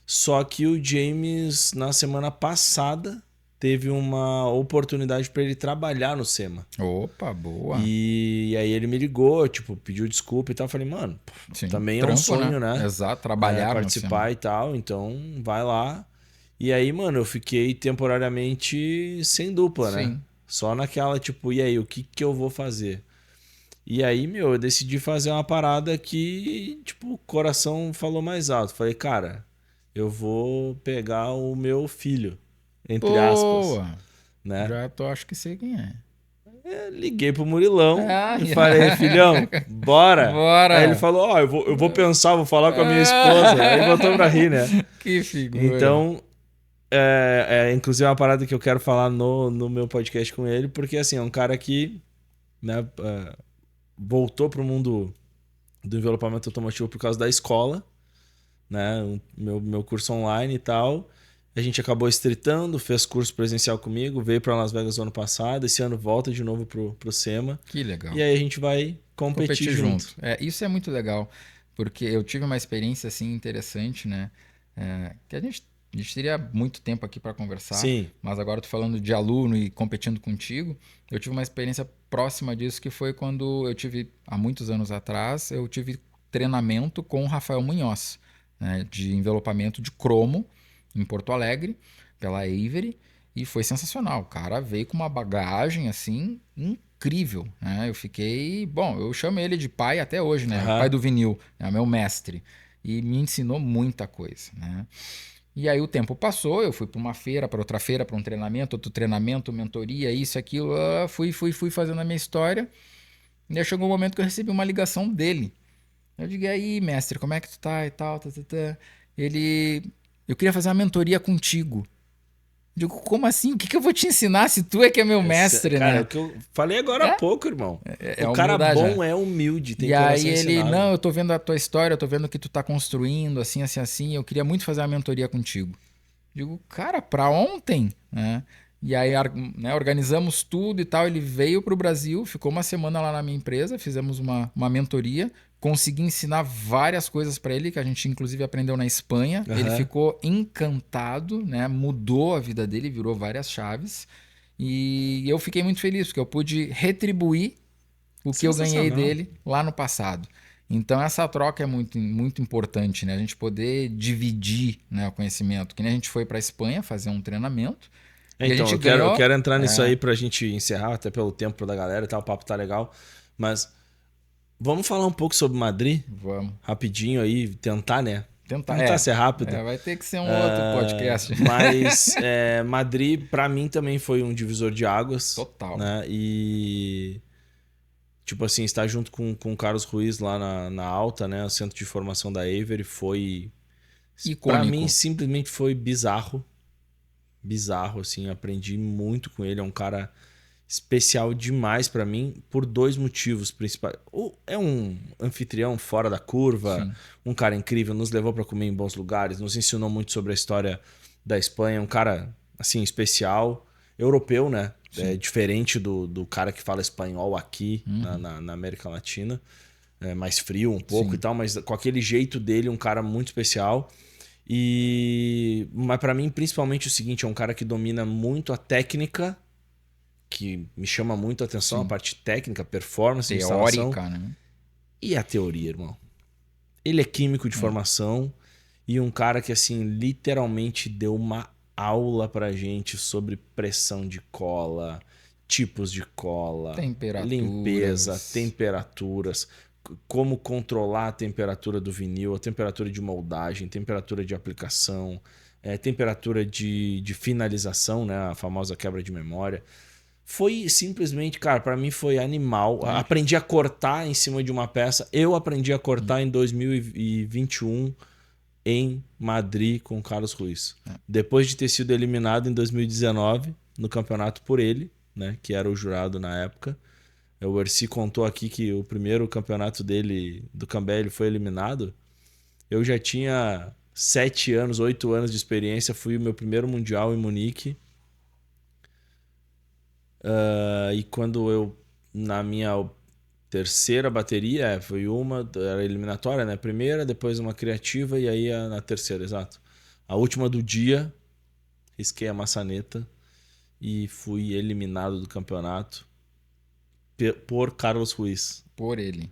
Só que o James, na semana passada, teve uma oportunidade para ele trabalhar no SEMA. Opa, boa. E aí ele me ligou, tipo, pediu desculpa e tal. Eu falei, mano, Sim, também é trampo, um sonho, né? Exato, trabalhar no participar e tal, então vai lá. E aí, mano, eu fiquei temporariamente sem dupla, né? Sim. Só naquela, tipo, e aí, o que eu vou fazer? E aí, meu, eu decidi fazer uma parada que, tipo, o coração falou mais alto. Falei, cara, eu vou pegar o meu filho, entre aspas, Boa. né? Já tô, acho que sei quem é. Liguei pro Murilão Ah, e falei, filhão, bora. Bora. Aí ele falou, ó, eu vou pensar, vou falar com a minha esposa. Aí botou pra rir, né? Que figura. Então, inclusive é uma parada que eu quero falar no meu podcast com ele, porque assim, é um cara que, né, voltou pro mundo do envelopamento automotivo por causa da escola, né? Meu curso online e tal. A gente acabou estritando, fez curso presencial comigo, veio para Las Vegas no ano passado, esse ano volta de novo pro SEMA. Que legal. E aí a gente vai competir junto. Isso é muito legal, porque eu tive uma experiência assim interessante, né? Que a gente teria muito tempo aqui para conversar, Sim. mas agora eu tô falando de aluno e competindo contigo. Eu tive uma experiência próxima disso, que foi quando eu tive, há muitos anos atrás, eu tive treinamento com o Rafael Munhoz, né? De envelopamento de cromo, em Porto Alegre, pela Avery, e foi sensacional. O cara veio com uma bagagem assim incrível, né? Eu chamo ele de pai até hoje, né? Uhum. Pai do vinil, é meu mestre, e me ensinou muita coisa, né? E aí o tempo passou, eu fui para uma feira, para outra feira, para um treinamento, outro treinamento, mentoria, isso, aquilo, fui fazendo a minha história. E aí chegou um momento que eu recebi uma ligação dele. Eu digo, e aí, mestre, como é que tu tá e tal, eu queria fazer uma mentoria contigo. Eu digo, como assim? O que eu vou te ensinar se tu é que é meu mestre, cara, né? É o que eu falei agora há pouco, irmão. O cara humildade, bom é humilde, tem e coração aí ele, ensinável. não, eu tô vendo a tua história, eu tô vendo o que tu tá construindo, assim, assim, assim, eu queria muito fazer uma mentoria contigo. Digo, cara, pra ontem, né? E aí, né, organizamos tudo e tal, ele veio pro Brasil, ficou uma semana lá na minha empresa, fizemos uma mentoria, consegui ensinar várias coisas para ele, que a gente inclusive aprendeu na Espanha. Uhum. Ele ficou encantado, né? Mudou a vida dele, virou várias chaves. E eu fiquei muito feliz, porque eu pude retribuir o que eu ganhei dele lá no passado. Então essa troca é muito, muito importante, né? A gente poder dividir, né, o conhecimento. Que nem a gente foi para a Espanha fazer um treinamento. Então, eu quero entrar nisso aí pra gente encerrar, até pelo tempo da galera e tal, o papo tá legal. Mas vamos falar um pouco sobre Madrid? Vamos. Rapidinho aí, tentar, né? Tentar ser rápido. Vai ter que ser um outro podcast. Mas Madrid, pra mim, também foi um divisor de águas. Total. Né? E, tipo assim, estar junto com o Carlos Ruiz lá na Alta, né? O centro de formação da Avery, foi... Icônico. Pra mim, simplesmente foi bizarro. Bizarro, assim. Aprendi muito com ele. É um cara especial demais pra mim por dois motivos principais. É um anfitrião fora da curva, sim, um cara incrível, nos levou pra comer em bons lugares, nos ensinou muito sobre a história da Espanha, um cara assim especial, europeu, né? É diferente do cara que fala espanhol aqui na América Latina, é mais frio um pouco, sim, e tal, mas com aquele jeito dele, um cara muito especial. Mas pra mim principalmente o seguinte, é um cara que domina muito a técnica, que me chama muito a atenção, sim, a parte técnica, performance, teórica, né? E a teoria, irmão. Ele é químico de formação e um cara que, assim, literalmente deu uma aula pra gente sobre pressão de cola, tipos de cola, limpeza, temperaturas, como controlar a temperatura do vinil, a temperatura de moldagem, temperatura de aplicação, temperatura de finalização, né? A famosa quebra de memória. Foi simplesmente, cara, pra mim foi animal. Aprendi a cortar em cima de uma peça. Eu aprendi a cortar em 2021 em Madrid com o Carlos Ruiz. Depois de ter sido eliminado em 2019 no campeonato por ele, né, que era o jurado na época. O Erci contou aqui que o primeiro campeonato dele, do Cambé, ele foi eliminado. Eu já tinha 7 anos, 8 anos de experiência. Fui o meu primeiro mundial em Munique. E quando eu, na minha terceira bateria, foi uma, era eliminatória, né? Primeira, depois uma criativa e aí na terceira, exato. A última do dia, risquei a maçaneta e fui eliminado do campeonato por Carlos Ruiz. Por ele.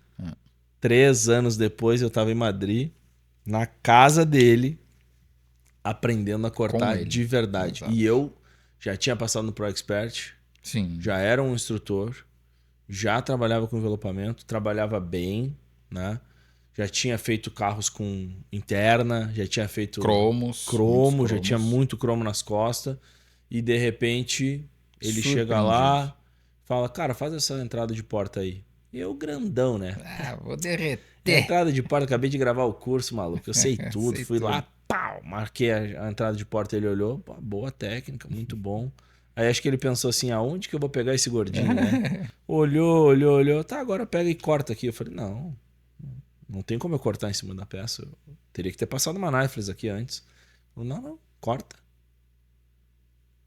3 anos depois eu estava em Madrid, na casa dele, aprendendo a cortar de verdade. Exato. E eu já tinha passado no Pro Expert, Sim. já era um instrutor, já trabalhava com envelopamento, trabalhava bem, né? Já tinha feito carros com interna, já tinha feito Cromos. já tinha muito cromo nas costas. E de repente ele chega Surpreendido. lá, fala, cara, faz essa entrada de porta aí. E eu grandão, né? Vou derreter. Entrada de porta, acabei de gravar o curso, maluco. Eu sei tudo. Sei Fui tudo. lá, pau, marquei a entrada de porta, ele olhou, pô, boa técnica, muito bom. Aí acho que ele pensou assim, aonde que eu vou pegar esse gordinho, né? Olhou. Tá, agora pega e corta aqui. Eu falei, não tem como eu cortar em cima da peça. Eu teria que ter passado uma Nifles aqui antes. Ele falou, não, corta.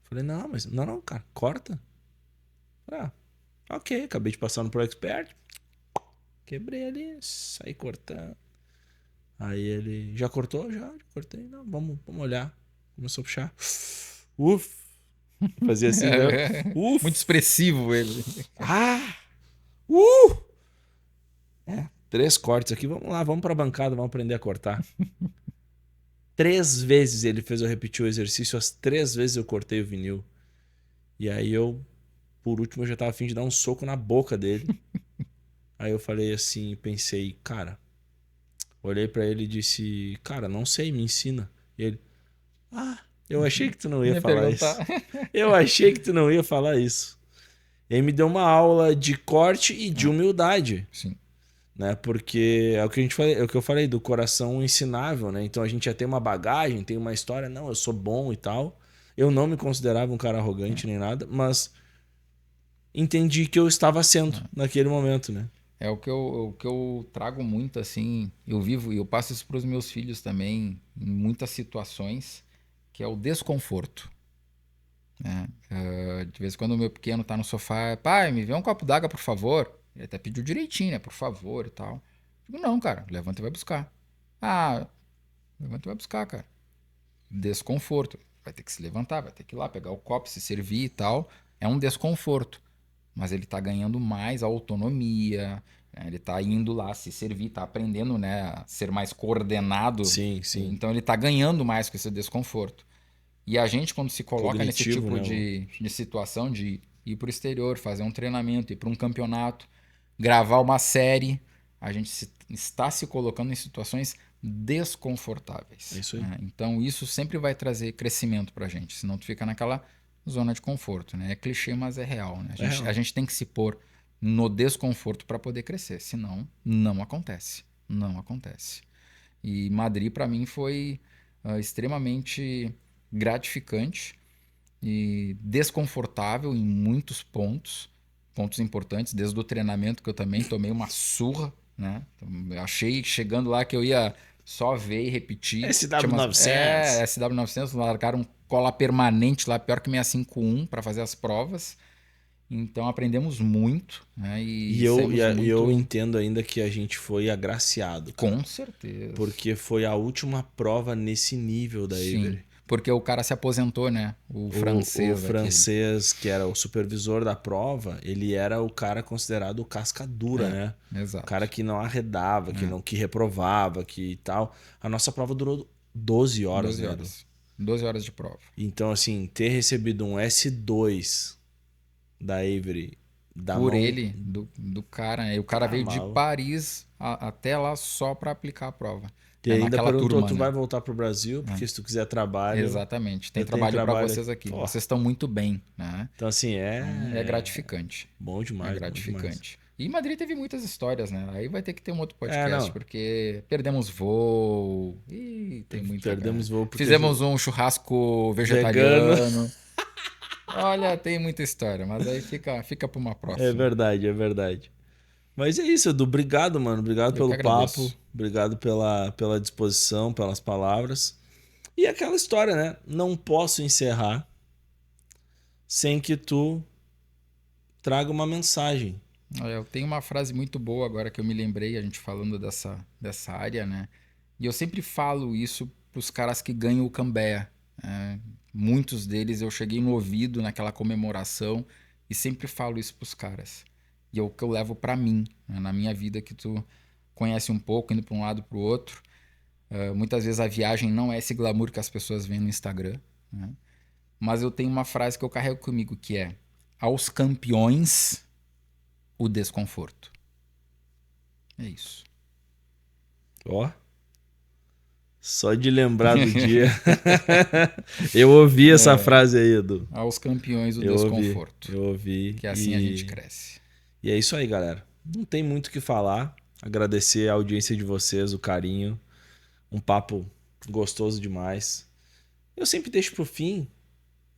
Eu falei, não, cara, corta. Eu falei, ok, acabei de passar no Pro Expert. Quebrei ali, saí cortando. Aí ele, já cortou? Já cortei. Não, vamos olhar. Começou a puxar. Uf. Fazia assim, né? Uf. Muito expressivo ele. 3 cortes aqui. Vamos lá, vamos pra bancada, vamos aprender a cortar. 3 vezes ele fez eu repetir o exercício. As 3 vezes eu cortei o vinil. E aí eu, por último, eu já tava a fim de dar um soco na boca dele. Aí eu falei assim, pensei, cara... Olhei pra ele e disse, cara, não sei, me ensina. E ele, eu achei que tu não ia falar perguntar. isso. Eu achei que tu não ia falar isso. Ele me deu uma aula de corte e de humildade. Sim. Né? Porque é o que é o que eu falei do coração ensinável, né? Então a gente já tem uma bagagem, tem uma história, não, eu sou bom e tal. Eu não me considerava um cara arrogante nem nada, mas entendi que eu estava sendo naquele momento, né? É o que eu trago muito, assim, eu vivo e eu passo isso para os meus filhos também, em muitas situações, que é o desconforto. Né? De vez em quando o meu pequeno tá no sofá, pai, me vê um copo d'água, por favor. Ele até pediu direitinho, né? Por favor e tal. Eu digo, não, cara, levanta e vai buscar. Levanta e vai buscar, cara. Desconforto. Vai ter que se levantar, vai ter que ir lá pegar o copo, se servir e tal. É um desconforto. Mas ele está ganhando mais autonomia, né? Ele está indo lá se servir, está aprendendo, né, a ser mais coordenado. Sim. Então ele está ganhando mais com esse desconforto. E a gente, quando se coloca nesse Cognitivo, tipo né? de situação de ir para o exterior, fazer um treinamento, ir para um campeonato, gravar uma série, a gente está se colocando em situações desconfortáveis. É isso aí. Né? Então isso sempre vai trazer crescimento para a gente, senão tu fica naquela zona de conforto, né? É clichê, mas é real, né? A gente tem que se pôr no desconforto para poder crescer, senão não acontece. Não acontece. E Madrid, para mim, foi extremamente gratificante e desconfortável em muitos pontos importantes, desde o treinamento, que eu também tomei uma surra, né? Então, eu achei, chegando lá, que eu ia só ver e repetir. SW900. SW900, largaram cola permanente lá, pior que 651 para fazer as provas. Então aprendemos muito, né? E eu entendo ainda que a gente foi agraciado. Cara. Com certeza. Porque foi a última prova nesse nível da Avery. Porque o cara se aposentou, né? O francês. O francês, que era o supervisor da prova, ele era o cara considerado casca dura, né? Exato. O cara que não arredava, que reprovava, que tal. A nossa prova durou 12 horas, 12 horas. 12 horas de prova. Então, assim, ter recebido um S2 da Avery por ele, do cara. E o cara veio mal. de Paris até lá só para aplicar a prova. E ainda naquela perguntou, turma, tu né? vai voltar pro Brasil? Porque se tu quiser trabalho... Exatamente. Tem eu tenho trabalho para trabalho vocês aqui. Ó. Vocês estão muito bem, né? Então, assim, É gratificante. bom demais, É bom demais. gratificante. E Madrid teve muitas histórias, né? Aí vai ter que ter um outro É, podcast, não. porque perdemos voo. Ih, tem muito. Perdemos voo porque... Fizemos um churrasco vegetariano. Olha, tem muita história, mas aí fica para uma próxima. É verdade, é verdade. Mas é isso, Edu. Obrigado, mano. Obrigado Eu que pelo papo. agradeço. Obrigado pela disposição, pelas palavras. E aquela história, né? Não posso encerrar sem que tu traga uma mensagem. Eu tenho uma frase muito boa agora que eu me lembrei, a gente falando dessa área, né? E eu sempre falo isso pros caras que ganham o Cambea. Muitos deles eu cheguei no ouvido naquela comemoração e sempre falo isso pros caras. E é o que eu levo pra mim, né? Na minha vida, que tu conhece um pouco, indo pra um lado pro outro. Muitas vezes a viagem não é esse glamour que as pessoas veem no Instagram, né? Mas eu tenho uma frase que eu carrego comigo, que é: aos campeões, o desconforto. É isso. Ó. Só de lembrar do dia. Eu ouvi essa frase aí, Edu. Aos campeões, o Eu desconforto. Eu ouvi. Que assim a gente cresce. E é isso aí, galera. Não tem muito o que falar. Agradecer a audiência de vocês, o carinho. Um papo gostoso demais. Eu sempre deixo pro fim.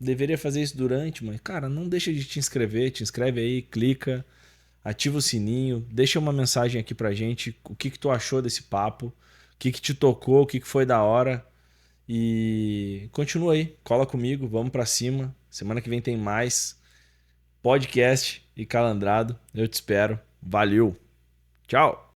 Deveria fazer isso durante, mas, cara, não deixa de te inscrever. Te inscreve aí, clica, ativa o sininho, deixa uma mensagem aqui pra gente. O que tu achou desse papo? O que te tocou? O que foi da hora? E continua aí, cola comigo, vamos pra cima. Semana que vem tem mais podcast e calandrado. Eu te espero. Valeu. Tchau.